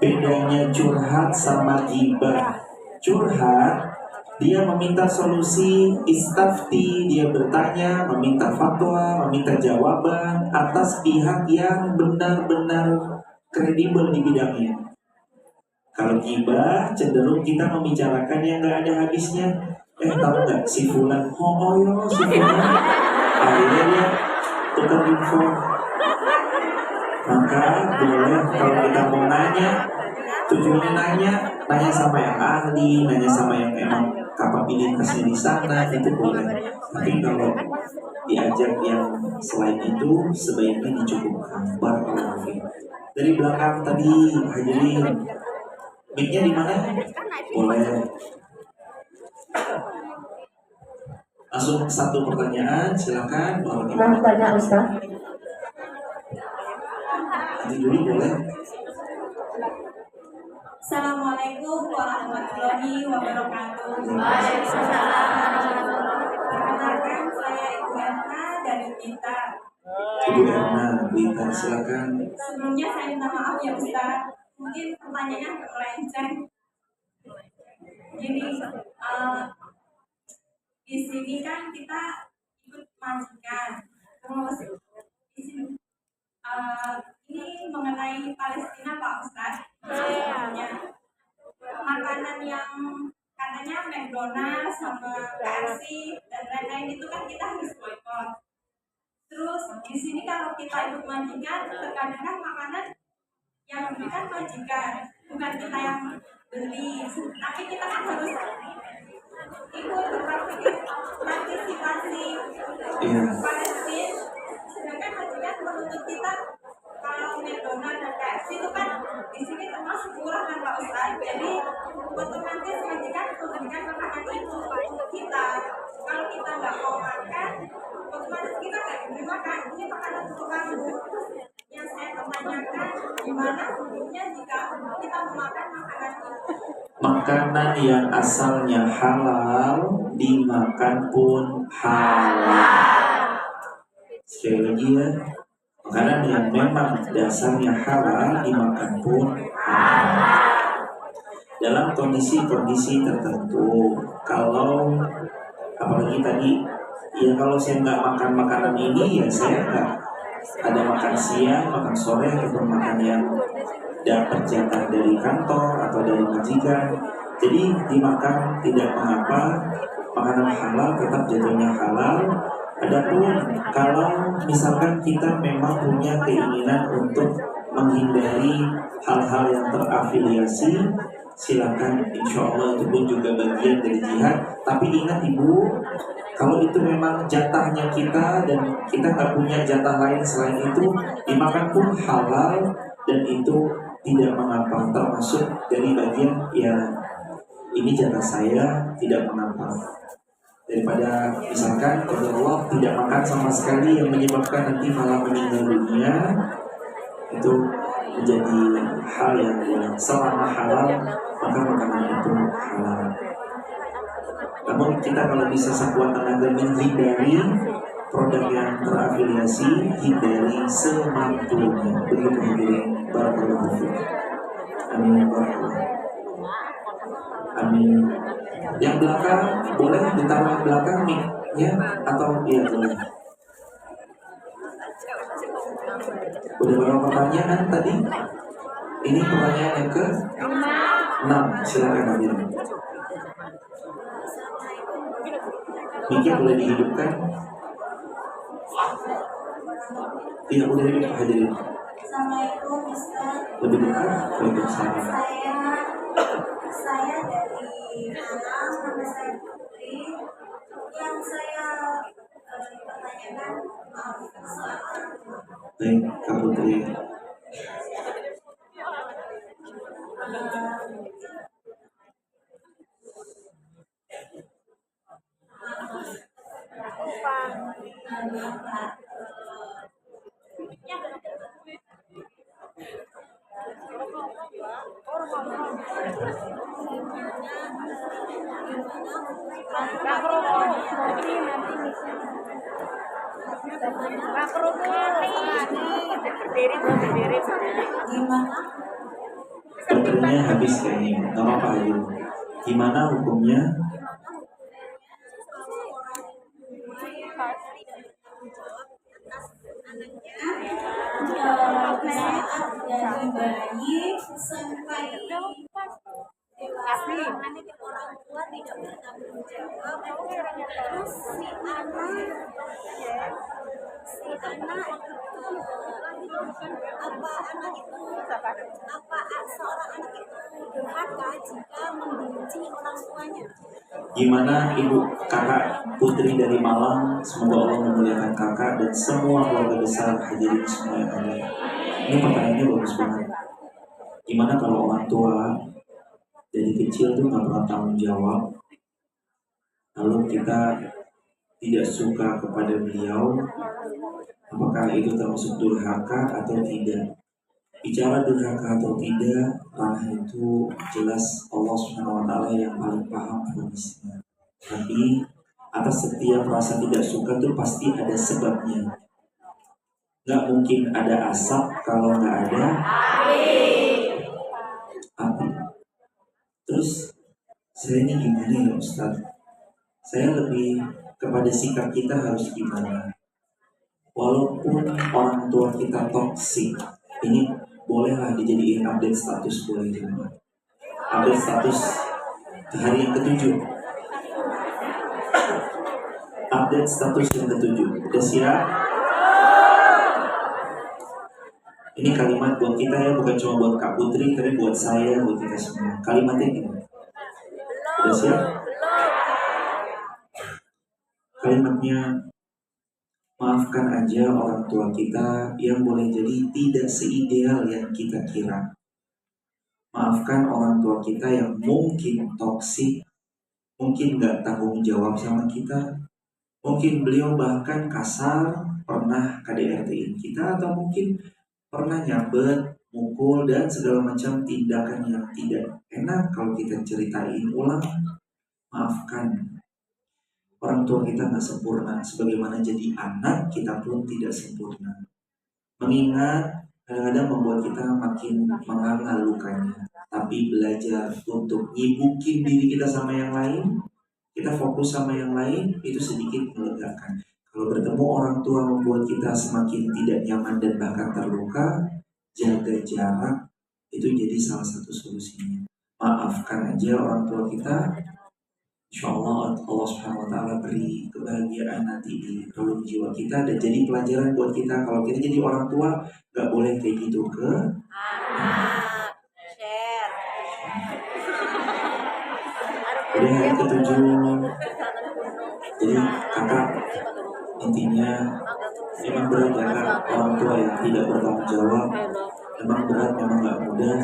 Bedanya curhat sama ghibah. Curhat, dia meminta solusi, istafti, dia bertanya, meminta fatwa, meminta jawaban atas pihak yang benar-benar kredibel di bidangnya. Kalau ghibah, cenderung kita membicarakan yang nggak ada habisnya. Tahu nggak si fulan? Oh yo, si fulan. Akhirnya dia tukar info. Maka boleh kalau kita mau nanya, tujuannya nanya sama yang ahli, nanya sama yang emang kapabilitasnya di sana, itu boleh. Tapi kalau diajak yang selain itu, sebaiknya dicukupkan. Barakallahu fiik. Dari belakang tadi hadirin. Mic-nya di mana? Boleh. Langsung satu pertanyaan, silakan. Mau tanya Ustaz? Nanti dulu boleh. Assalamualaikum warahmatullahi wabarakatuh. Perkenalkan saya Ibu Erna dari Blitar. Ibu Erna, Blitar, silakan. Sebelumnya saya minta maaf ya Ustaz. Mungkin pertanyaannya agak melenceng. Jadi di sini kan kita ikut majikan. Terus di sini ini mengenai Palestina Pak Ustaz. Sebelumnya makanan yang katanya McDonald's sama KFC dan lain-lain itu kan kita harus boykot. Terus di sini kalau kita ikut majikan, terkadang kan makanan yang diberikan majikan, bukan kita yang beli. Tapi kita kan harus ikut berpartisipasi Palestina. Sedangkan majikan menuntut kita kalau McDonald's dan KFC itu kan di sini termasuk murah kan Pak Ustaz. Jadi otomatis majikan memberikan makanan itu untuk kita. Kalau kita nggak mau makan, otomatis kita nggak diberi makan. Ini makanan untuk kamu. Yang saya pertanyakan, gimana hukumnya jika kita memakan makanan itu? Makanan yang asalnya halal dimakan pun halal. Sekali lagi ya, makanan yang memang dasarnya halal dimakan pun halal. Dalam kondisi-kondisi tertentu, kalau apalagi tadi, ya kalau saya nggak makan makanan ini, ya saya nggak ada makan siang, makan sore, atau makan yang dapat jatah dari kantor atau dari majikan. Jadi dimakan tidak mengapa, makanan halal tetap jatuhnya halal. Adapun kalau misalkan kita memang punya keinginan untuk menghindari hal-hal yang terafiliasi, silakan, insya Allah itu pun juga bagian dari jihad. Tapi ingat Ibu, kalau itu memang jatahnya kita dan kita nggak punya jatah lain selain itu, dimakan pun halal dan itu tidak mengapa, termasuk dari bagian ya ini jatah saya, tidak mengapa. Daripada misalkan kalau Allah tidak makan sama sekali yang menyebabkan nanti malah meninggal dunia, itu menjadi hal yang selama halal maka makanan itu halal. Namun kita kalau bisa sekuat tenaga menghindari produk yang terafiliasi, hindari semampunya. Begitu hadirin. Barakallahu fiik. Amin. Amin. Yang belakang boleh ditaruh belakang mic-nya atau iya boleh. Udah berapa pertanyaan tadi? Ini pertanyaan yang ke 6. Silakan Amir. Mic-nya boleh dihidupkan. Iya udah hidup hadirin. Assalamualaikum Ustaz. Lebih dekat. Waalaikumsalam. Saya dari Malang, nama saya Putri. Yang saya pertanyakan soal orang tua. Baik, Kak Putri. Baterainya habis kayaknya, nggak apa-apa aja. Gimana hukumnya? Saat dari bayi sampai dewasa, orang tua tidak bertanggung jawab. Terus si anak si anak seorang anak itu durhaka jika membenci orang tuanya. Gimana ibu kakak Putri dari Malang, semoga Allah memuliakan kakak dan semua keluarga besar hadirin semua yang ada. Ini pertanyaannya bagus banget. Gimana kalau orang tua dari kecil tuh nggak pernah tanggung jawab, lalu kita tidak suka kepada beliau, apakah itu termasuk durhaka atau tidak? Bicara durhaka atau tidak, ranah itu jelas Allah Subhanahu wa Ta'ala yang paling paham kondisinya. Tapi atas setiap rasa tidak suka itu pasti ada sebabnya. Gak mungkin ada asap kalau gak ada api. Terus saya ini gimana ya Ustaz? Saya lebih kepada sikap kita harus gimana? Walaupun orang tua kita toksik, ini bolehlah dijadiin update status boleh juga. Update status hari yang ke-7. Update status yang ke-7. Udah siap? Ini kalimat buat kita ya, bukan cuma buat Kak Putri, tapi buat saya, buat kita semua. Kalimatnya gini. Udah siap? Kalimatnya, maafkan aja orang tua kita yang boleh jadi tidak seideal yang kita kira. Maafkan orang tua kita yang mungkin toksik, mungkin gak tanggung jawab sama kita. Mungkin beliau bahkan kasar, pernah KDRT-in kita, atau mungkin pernah nyabet, mukul, dan segala macam tindakan yang tidak enak kalau kita ceritain ulang. Maafkan. Orang tua kita gak sempurna, sebagaimana jadi anak kita pun tidak sempurna. Mengingat kadang-kadang membuat kita makin menganga lukanya. Tapi belajar untuk nyibukin diri kita sama yang lain, kita fokus sama yang lain, itu sedikit melegakan. Kalau bertemu orang tua membuat kita semakin tidak nyaman dan bahkan terluka, jaga jarak, itu jadi salah satu solusinya. Maafkan aja orang tua kita. Insya Allah Allah Subhanahu wa Ta'ala beri kebahagiaan nanti di relung jiwa kita dan jadi pelajaran buat kita. Kalau kita jadi orang tua, gak boleh kayak gitu ke anak. Jadi hari ke-7. Jadi kakak, intinya memang berat ya kak, orang tua yang tidak bertanggung jawab. Memang berat, memang gak mudah.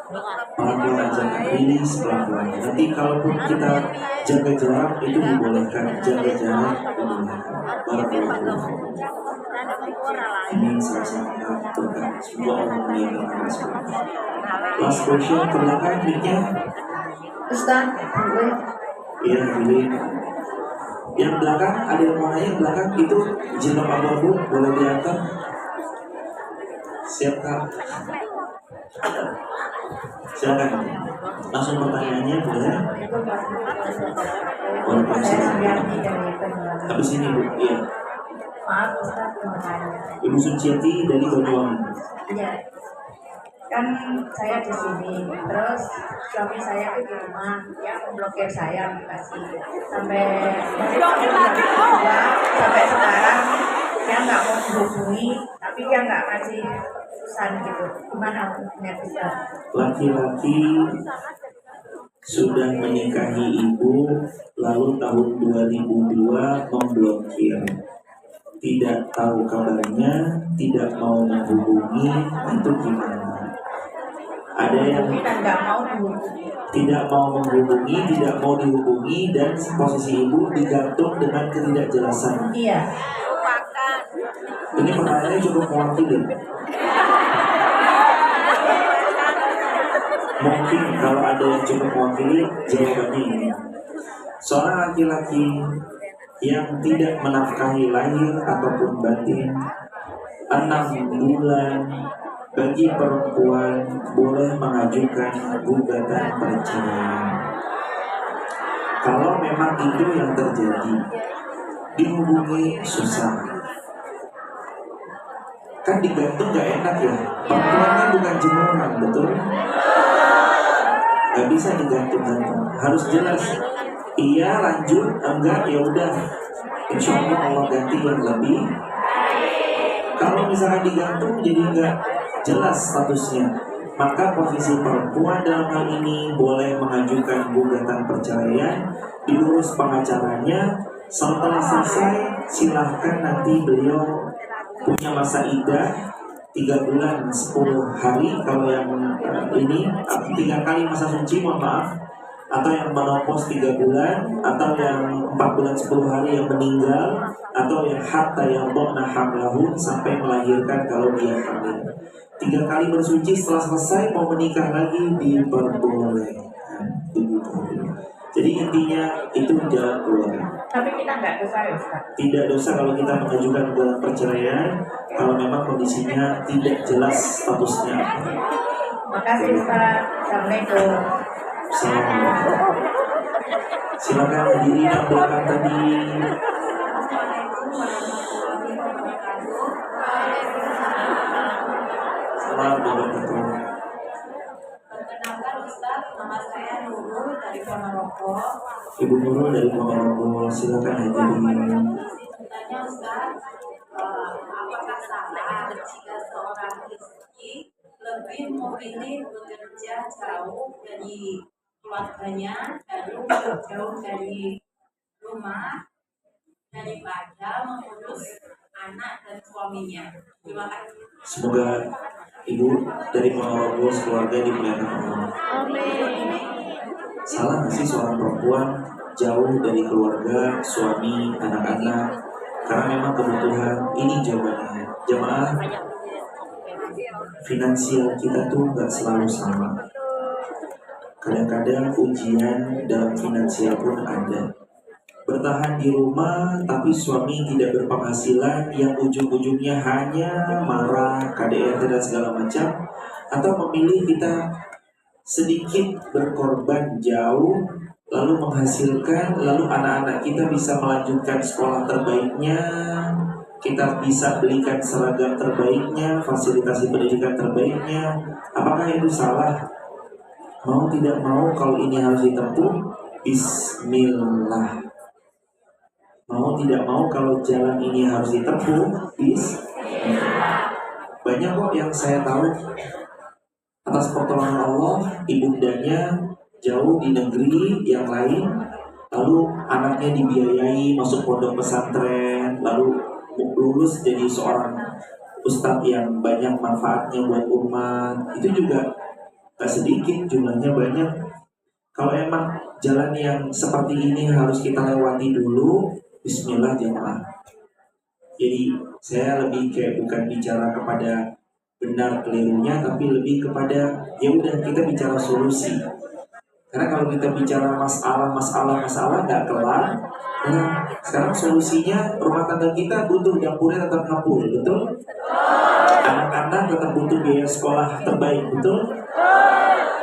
Pelan-pelan aja, rilis pelan-pelan. Nanti kalaupun kita jaga jarak itu dibolehkan, jaga jarak dibolehkan. Barakallahu. Ini salah satu berkah. Semoga Allah memuliakan kita semua. Last question ke belakang, mic-nya. Ustaz, boleh? Iya, boleh. Yang belakang ada yang mau nanya, belakang itu jilbab abu-abu boleh diangkat. Siap kak. Silakan. Langsung pertanyaannya boleh. Waalaikumsalam. Habis ini bu, iya. Maaf Ustaz, mau tanya. Ibu Suciati dari Banyuwangi. Iya. Kan saya di sini, terus suami saya itu di rumah, dia memblokir saya aplikasi sampai sampai sekarang dia nggak mau dihubungi, tapi dia nggak kasih pesan gitu. Gimana hukumnya Ustaz? Laki-laki sudah menikahi ibu, lalu tahun 2002 memblokir, tidak tahu kabarnya, tidak mau menghubungi, itu gimana? Ada yang Kan nggak mau dihubungi. tidak mau menghubungi, tidak mau dihubungi, dan posisi ibu digantung dengan ketidakjelasan. Iya. Ini pertanyaannya cukup mewakili. Mungkin kalau ada yang cukup mewakili, jawabannya ini. Seorang laki-laki yang tidak menafkahi lahir ataupun batin 6 bulan bagi perempuan boleh mengajukan gugatan perceraian. Kalau memang itu yang terjadi, dihubungi susah. Kan digantung gak enak ya. Perempuan kan bukan jemuran, betul? Gak bisa digantung-gantung. Harus jelas. Iya lanjut, enggak ya udah. insya Allah Allah ganti yang lebih. Kalau misalkan digantung jadi nggak jelas statusnya, maka posisi perempuan dalam hal ini boleh mengajukan gugatan perceraian, diurus pengacaranya. Setelah selesai, silahkan nanti beliau punya masa iddah 3 bulan 10 hari. Kalau yang ini 3 kali masa suci, mohon maaf, atau yang menopause 3 bulan, atau yang 4 bulan 10 hari yang meninggal, atau yang hatta yang dhona hamlahu sampai melahirkan kalau dia hamil. 3 kali bersuci, setelah selesai mau menikah lagi diperbolehkan. Jadi intinya itu jalan keluar. Tapi kita nggak dosa ya Ustaz. Tidak dosa kalau kita mengajukan gugatan perceraian kalau memang kondisinya tidak jelas statusnya. Makasih Ustaz. Assalamualaikum. Silakan berdiri yang belakang tadi. Salam wabarakatuh. Perkenalkan Ustaz, nama saya Nurul dari Ponorogo. Ibu Nurul dari Ponorogo, silakan hadirin. Tanya Ustaz, apakah salah jika seorang istri lebih memilih bekerja jauh dari keluarganya, lalu jauh dari rumah daripada mengurus anak dan suaminya? Terima kasih. Semoga Ibu dari Ponorogo sekeluarga dimuliakan Allah. Salah nggak sih seorang perempuan jauh dari keluarga, suami, anak-anak? Karena memang kebutuhan. Ini jawabannya. Jamaah, finansial kita tuh nggak selalu sama. Kadang-kadang ujian dalam finansial pun ada. Bertahan di rumah tapi suami tidak berpenghasilan yang ujung-ujungnya hanya marah, KDRT dan segala macam, atau memilih kita sedikit berkorban jauh lalu menghasilkan, lalu anak-anak kita bisa melanjutkan sekolah terbaiknya, kita bisa belikan seragam terbaiknya, fasilitasi pendidikan terbaiknya. Apakah itu salah? Mau tidak mau kalau ini harus ditempuh, bismillah. Mau tidak mau kalau jalan ini harus ditempuh, banyak kok yang saya tahu atas pertolongan Allah, ibundanya jauh di negeri yang lain, lalu anaknya dibiayai masuk pondok pesantren, lalu lulus jadi seorang ustadz yang banyak manfaatnya buat umat. Itu juga gak sedikit, jumlahnya banyak. Kalau emang jalan yang seperti ini harus kita lewati dulu, bismillah jemaah. Jadi saya lebih kayak bukan bicara kepada benar kelirunya, tapi lebih kepada ya udah kita bicara solusi. Karena kalau kita bicara masalah nggak kelar. Nah, sekarang solusinya rumah tangga kita butuh dapurnya tetap ngepul, betul? Anak-anak tetap butuh biaya sekolah terbaik, betul?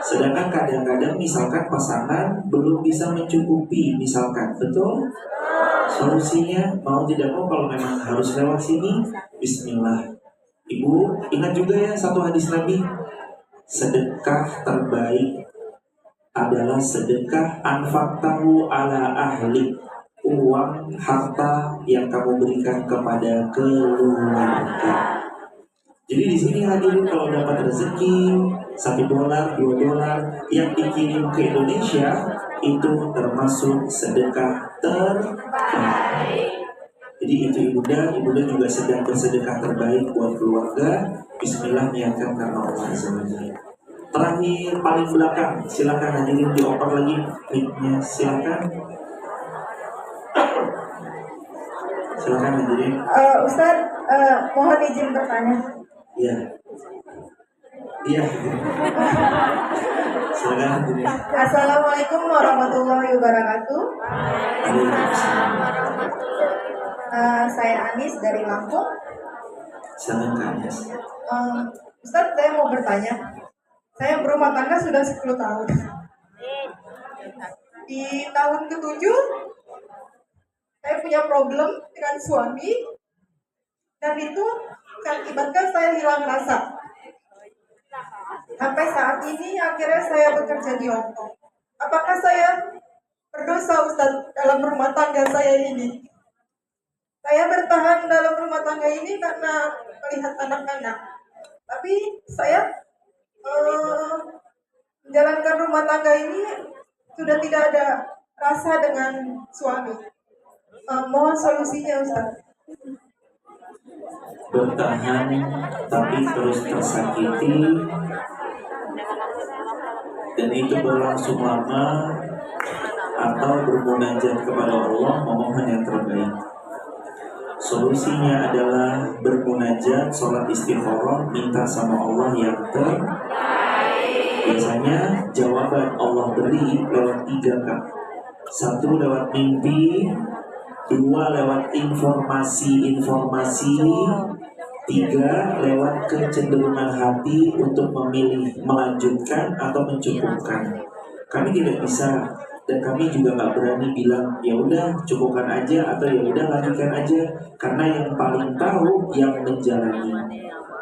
Sedangkan kadang-kadang misalkan pasangan belum bisa mencukupi, misalkan, betul? Solusinya mau tidak mau kalau memang harus lewat sini, bismillah. Ibu ingat juga ya satu hadis Nabi, sedekah terbaik adalah sedekah anfaqtahu ala ahli, uang harta yang kamu berikan kepada keluarga. Jadi di sini hadirin kalau dapat rezeki $1, $2 yang dikirim ke Indonesia itu termasuk sedekah terbaik. Jadi itu ibunda juga sedang bersedekah terbaik buat keluarga. Bismillah, niatkan karena Allah SWT. Terakhir paling belakang, silakan hadirin dioper lagi mic-nya, silakan. Silakan hadirin. Ustaz, mohon izin bertanya. Iya. Iya. Silakan hadirin. Assalamualaikum warahmatullahi wabarakatuh. Waalaikumsalam. Saya Anis dari Lampung. Silakan Kak Anis. Ustaz, saya mau bertanya. Saya berumah tangga sudah 10 tahun. Di tahun ke-7, saya punya problem dengan suami. Dan itu mengakibatkan saya hilang rasa. Sampai saat ini akhirnya saya bekerja di Hongkong. Apakah saya berdosa Ustaz dalam rumah tangga saya ini? Saya bertahan dalam rumah tangga ini karena melihat anak-anak. Tapi saya menjalankan rumah tangga ini sudah tidak ada rasa dengan suami. Mohon solusinya, Ustaz. Bertahan tapi terus tersakiti, dan itu berlangsung lama, atau bermunajat kepada Allah memohon yang terbaik. Solusinya adalah bermunajat, sholat istikharah, minta sama Allah yang terbaik. Biasanya jawaban Allah beri lewat 3 kali. 1 lewat mimpi, 2 lewat informasi, 3 lewat kecenderungan hati untuk memilih melanjutkan atau mencukupkan. Kami tidak bisa, dan kami juga nggak berani bilang ya udah cukupkan aja atau ya udah lanjutkan aja, karena yang paling tahu yang menjalani.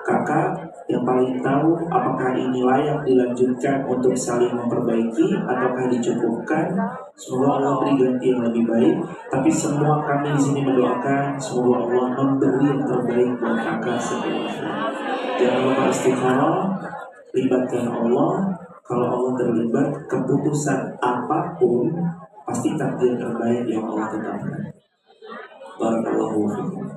Kakak yang paling tahu apakah ini layak dilanjutkan untuk saling memperbaiki ataukah dicukupkan. Semoga Allah beri ganti yang lebih baik. Tapi semua kami di sini mendoakan semoga Allah memberi yang terbaik buat kakak semuanya. Jangan lupa istikharah, libatkan Allah. Kalau Allah terlibat, keputusan apapun pasti takdir terbaik yang Allah tetapkan. Barakallahu fikum.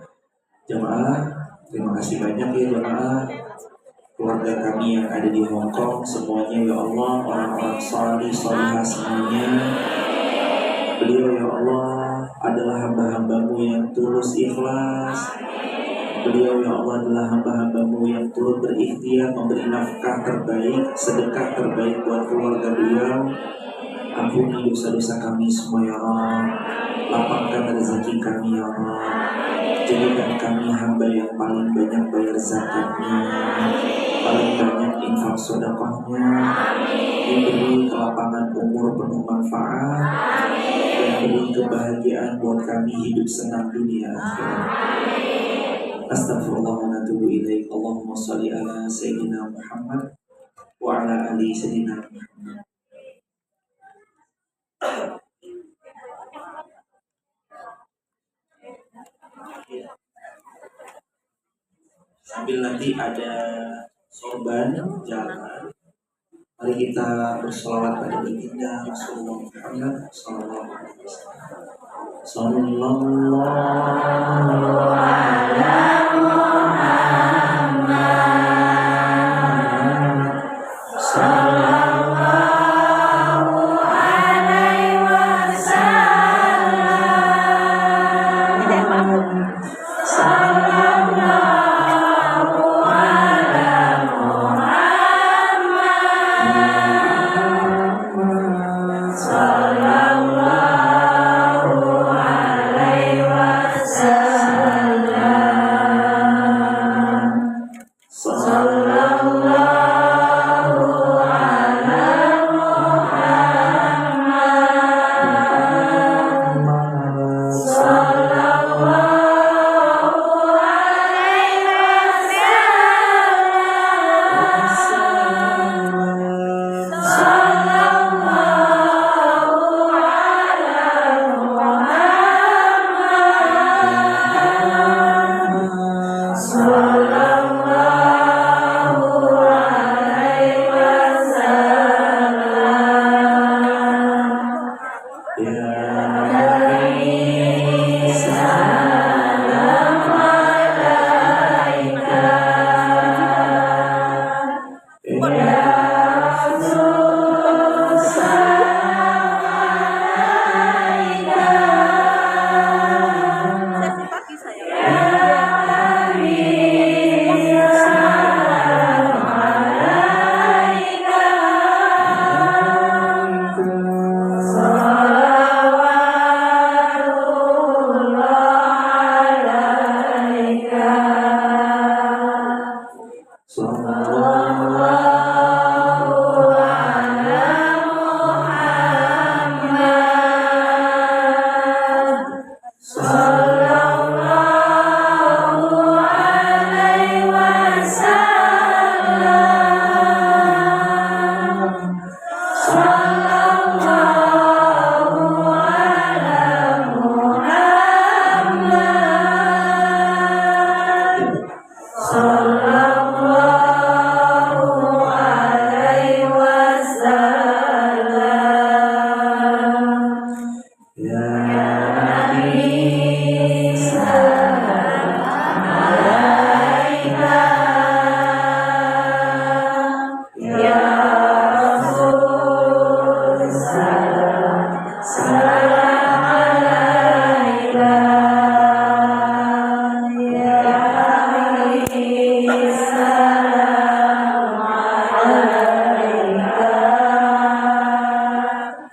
Jamaah, terima kasih banyak ya jamaah. Keluarga kami yang ada di Hong Kong semuanya ya Allah, orang-orang salih salihah semuanya. Beliau ya Allah adalah hamba-hambamu yang tulus ikhlas. Beliau ya Allah adalah hamba-hambamu yang turut berikhtiar memberi nafkah terbaik, sedekah terbaik buat keluarga beliau. Ampuni dosa-dosa kami semua ya Allah. Lapangkan rezeki kami ya Allah. Jadikan kami hamba yang paling banyak bayar zakatnya, paling banyak infak sedekahnya, diberi kelapangan umur penuh manfaat, dan beri kebahagiaan buat kami hidup senang dunia akhirat. Astaghfirullah wa natubu ilaih. Allahumma shalli ala sayyidina Muhammad wa ala ali sayyidina Muhammad. Sambil nanti ada sorban jalan, mari kita bersolawat pada baginda Rasulullah Muhammad sallallahu alaihi wasallam. Sallallahu alaihi Muhammad. Sallallahu alaihi wasallam.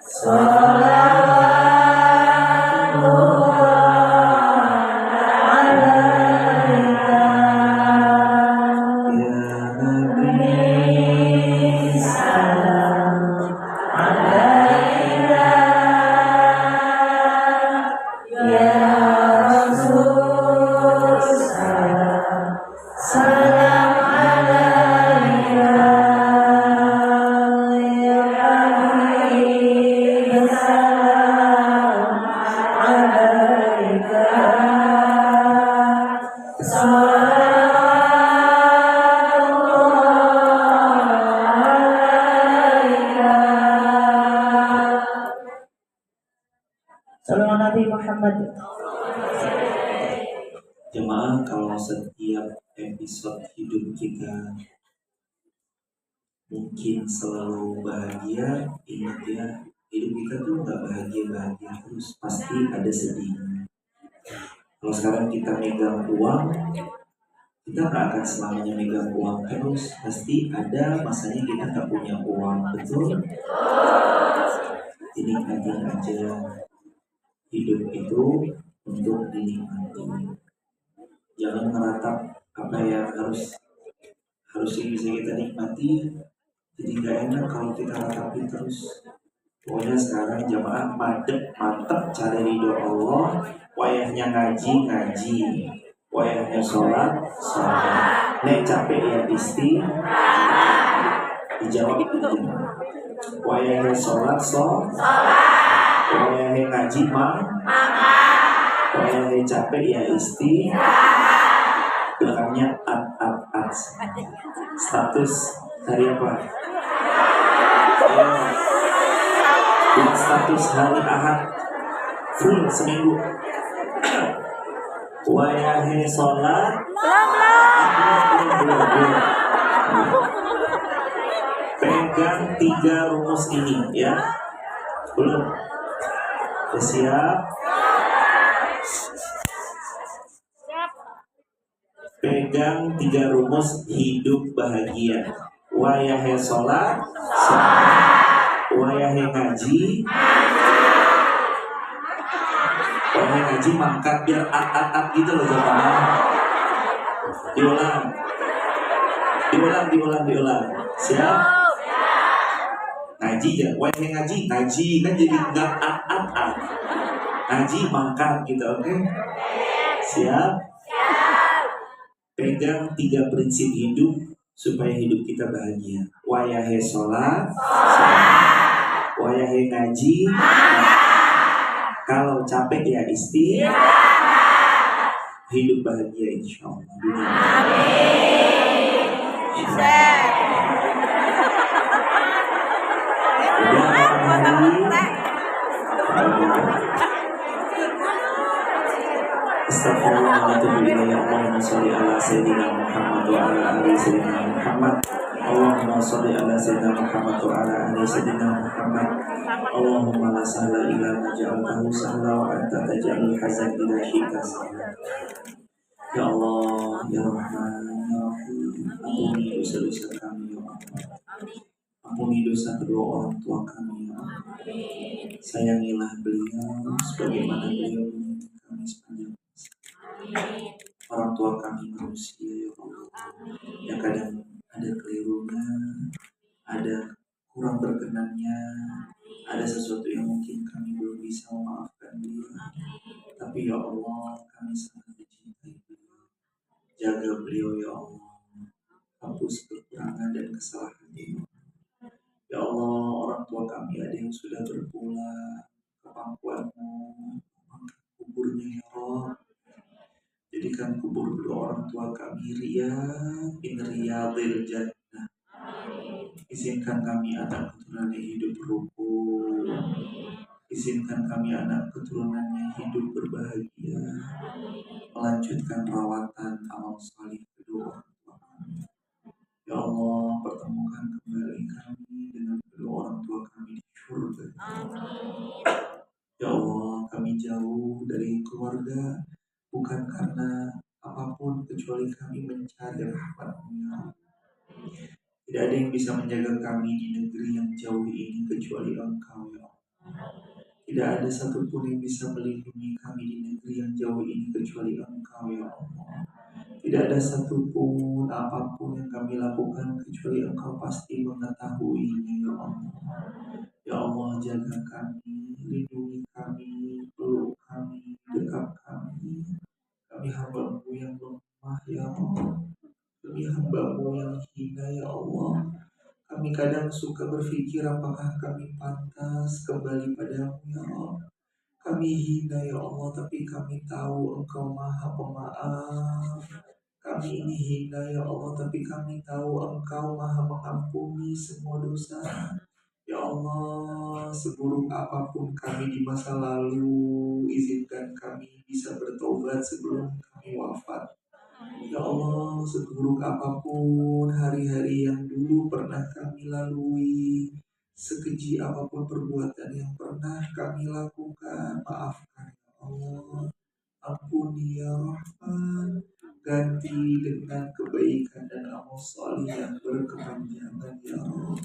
Sallallahu Nabi Muhammad. Jemaah, kalau setiap episode hidup kita mungkin selalu bahagia, ingat ya, hidup kita tuh nggak bahagia-bahagia terus, pasti ada sedihnya. Kalau sekarang kita megang uang, kita nggak akan selamanya megang uang terus, pasti ada masanya kita nggak punya uang, betul? Jadi nikmatin aja, hidup itu untuk dinikmati. Jangan meratap apa yang harusnya bisa kita nikmati. Jadi nggak enak kalau kita ratapi terus. Pokoknya sekarang jamaah mantep cari ridho Allah. Wayahnya ngaji, wayahnya sholat. Nek capek ya dijawab. Wayahnya sholat, wayahnya ngaji, wayahnya capek ya belakangnya at. Status hari apa? Buat status hari Ahad full seminggu. Wayahe sholat pegang 3 rumus ini ya. Belum? Udah siap? Pegang 3 rumus hidup bahagia. Wayahe sholat, wayahe ngaji, wayahe ngaji mangkat biar at gitu loh jemaah. Diulang. Siap? Ngaji ya, wayahe ngaji kan jadi nggak at. Ngaji mangkat gitu, oke? Siap? Pegang 3 prinsip hidup supaya hidup kita bahagia. Wayahe sholat, wayahe ngaji, kalau capek ya hidup bahagia insya Allah. Allahumma sholli ala sayyidina Muhammad wa ala ali sayyidina Muhammad. Allahumma sholli ala sayyidina Muhammad wa ala ali sayyidina Muhammad. Allahumma la sahla illa ma ja'altahu sahla wa anta taj'alul hazan ila syi'ta sahla. Ya Allah, ya Rahman, ya Rahim, ampuni dosa-dosa kami ya Allah. Ampuni dosa kedua orang tua kami ya Allah. Sayangilah beliau sebagaimana beliau menyayangi kami sepanjang masa. Orang tua kami manusia ya Allah, yang kadang ada kelirunya, ada kurang berkenannya, ada sesuatu yang mungkin kami belum bisa memaafkan dia. Tapi ya Allah, kami sangat mencintai beliau. Jaga beliau ya Allah, hapus kekurangan dan kesalahan dia. Ya Allah, orang tua kami ada yang sudah berpulang ke pangkuanmu, kuburnya ya Allah. Jadikan kubur kedua orang tua kami min riyadil jannah. Izinkan kami anak keturunannya hidup rukun. Izinkan kami anak keturunannya hidup berbahagia, melanjutkan rawatan amal salih kedua orang tua kami. Ya Allah, pertemukan kembali kami dengan kedua orang tua kami di surga. Ya Allah, kami jauh dari keluarga bukan karena apapun kecuali kami mencari rahmat-Mu ya Allah. Tidak ada yang bisa menjaga kami di negeri yang jauh ini kecuali Engkau ya Allah. Tidak ada satupun yang bisa melindungi kami di negeri yang jauh ini kecuali Engkau ya Allah. Tidak ada satupun apapun yang kami lakukan kecuali Engkau pasti mengetahuinya ya Allah. Ya Allah, jaga kami, lindungi kami, peluk kami, dekat kami. Kami hamba-Mu yang lemah ya Allah. Kami hamba-Mu yang hina ya Allah. Kami kadang suka berpikir apakah kami pantas kembali padamu ya Allah. Kami hina ya Allah, tapi kami tahu Engkau Maha Pemaaf. Kami ini hina ya Allah, tapi kami tahu Engkau Maha mengampuni semua dosa. Ya Allah, seburuk apapun kami di masa lalu, izinkan kami bisa bertobat sebelum kami wafat. Ya Allah, seburuk apapun hari-hari yang dulu pernah kami lalui, sekeji apapun perbuatan yang pernah kami lakukan, maafkan ya Allah. Ampuni ya Rahman, ganti dengan kebaikan dan amal soleh yang berkepanjangan ya Allah.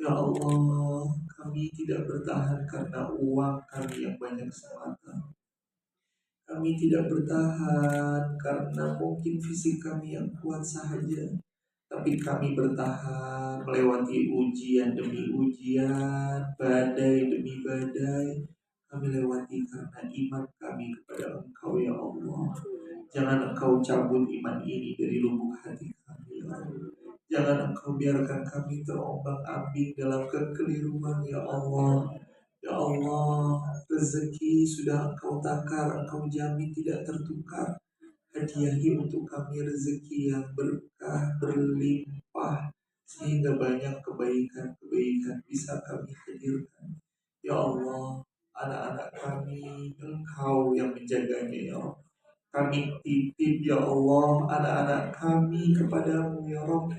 Ya Allah, kami tidak bertahan karena uang kami yang banyak semata. Kami tidak bertahan karena mungkin fisik kami yang kuat sahaja. Tapi kami bertahan melewati ujian demi ujian, badai demi badai. Kami lewati karena iman kami kepada Engkau ya Allah. Jangan Engkau cabut iman ini dari lubuk hati kami ya Allah. Jangan Engkau biarkan kami terombang-ambing dalam kekeliruan ya Allah. Ya Allah, rezeki sudah Engkau takar, Engkau jamin tidak tertukar. Hadiahi untuk kami rezeki yang berkah, berlimpah, sehingga banyak kebaikan-kebaikan bisa kami hadirkan. Ya Allah, anak-anak kami Engkau yang menjaganya ya Allah. Kami titip ya Allah anak-anak kami kepadamu ya Rabb.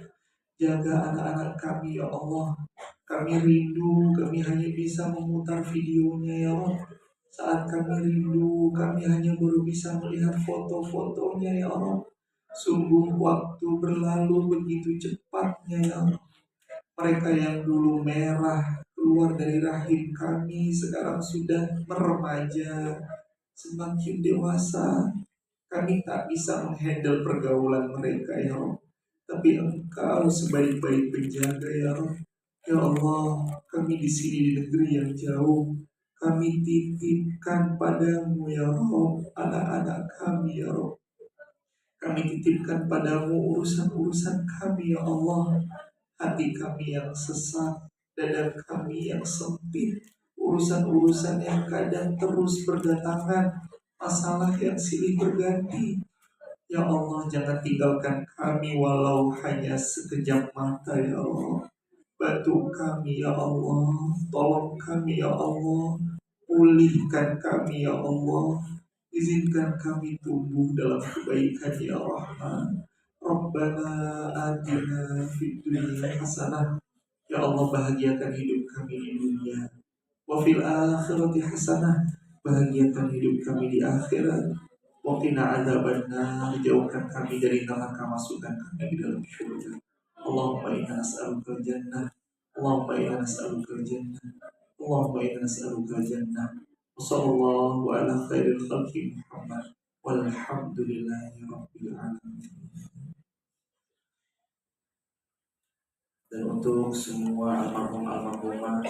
Jaga anak-anak kami ya Allah. Kami rindu, kami hanya bisa memutar videonya ya Allah. Saat kami rindu, kami hanya baru bisa melihat foto-fotonya ya Allah. Sungguh waktu berlalu begitu cepatnya ya Allah. Mereka yang dulu merah keluar dari rahim kami sekarang sudah meremaja, semakin dewasa. Kami tak bisa menghandle pergaulan mereka ya Allah. Tapi Engkau sebaik-baik penjaga ya Allah. Ya Allah, kami di sini di negeri yang jauh, kami titipkan padamu ya Allah, anak-anak kami ya Allah. Kami titipkan padamu urusan-urusan kami ya Allah. Hati kami yang sesak, dada kami yang sempit, urusan-urusan yang kadang terus berdatangan, masalah yang silih berganti. Ya Allah, jangan tinggalkan kami walau hanya sekejap mata ya Allah. Bantu kami ya Allah, tolong kami ya Allah, pulihkan kami ya Allah. Izinkan kami tumbuh dalam kebaikan ya Rahman. Rabbana atina fid dunya hasanah. Ya Allah, bahagiakan hidup kami di dunia. Wa fil akhirati hasanah. Bahagiakan hidup kami di akhirat. Waqina adzabannar, jauhkan kami dari neraka, masukkan kami di dalam syurga. Allahumma inna nas'aluka jannah. Allahumma inna nas'aluka jannah. Allahumma inna nas'aluka jannah. Wa sallallahu ala khairil khalqi Muhammad walhamdulillahi rabbil alamin. Dan untuk semua almarhumah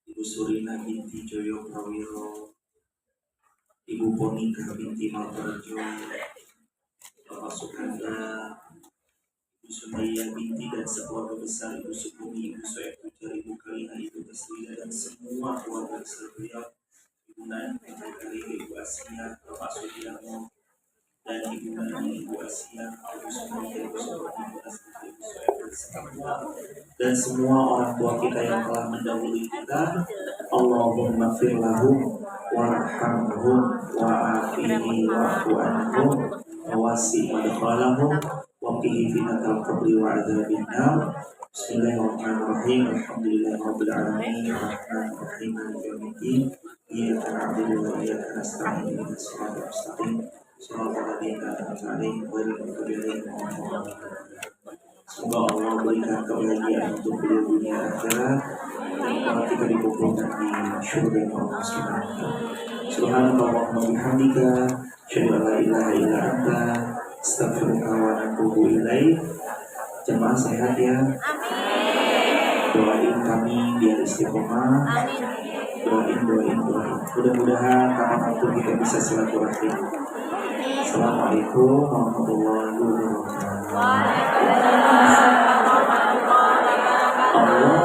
Ibu Surina binti Joyo Prawiro, Ibu Ponika binti Malparjo, Bapak Sukanda, Ibu Sumaya binti dan sekeluarga besar Ibu Sukumi, Ibu Soeb Pujar, Ibu Kalina, Ibu Taslia dan semua keluarga besar beliau, Ibu Nani, Ibu Kali, Ibu Asia, Bapak Sudiarno, dan Ibu Nani, Ibu Asia, Ibu Sumaya, Ibu Sukumi, Ibu Taslia, Ibu Soeb dan semua, dan semua orang tua kita yang telah mendahului kita. Allahumma fir lahum warhamhum wa'afihim wa'fu anhum wa wasi' madkhalahum wa qihim fitnatal qabri wa adzabin nar. Bismillahirrahmanirrahim. Alhamdulillahirabbil alamin. Arrahmanir rahim. Maliki yaumiddin. Iyyaka na'budu wa iyyaka nasta'in. Ihdinas siratal mustaqim. Shiratal ladzina an'amta 'alaihim ghairil maghdubi 'alaihim waladdallin. Semoga Allah berikan kebahagiaan untuk beliau dunia akhirat. kita dikumpulkan di surga Allah Subhanahu wa taala. Subhanallahumma wa bihamdika, asyhadu an la ilaha illa anta, astaghfiruka wa atubu ilaik. Jemaah sehat ya. Doain kami biar istiqomah. Doain. Mudah-mudahan kapan waktu kita bisa silaturahmi. Assalamualaikum warahmatullahi wabarakatuh. Allah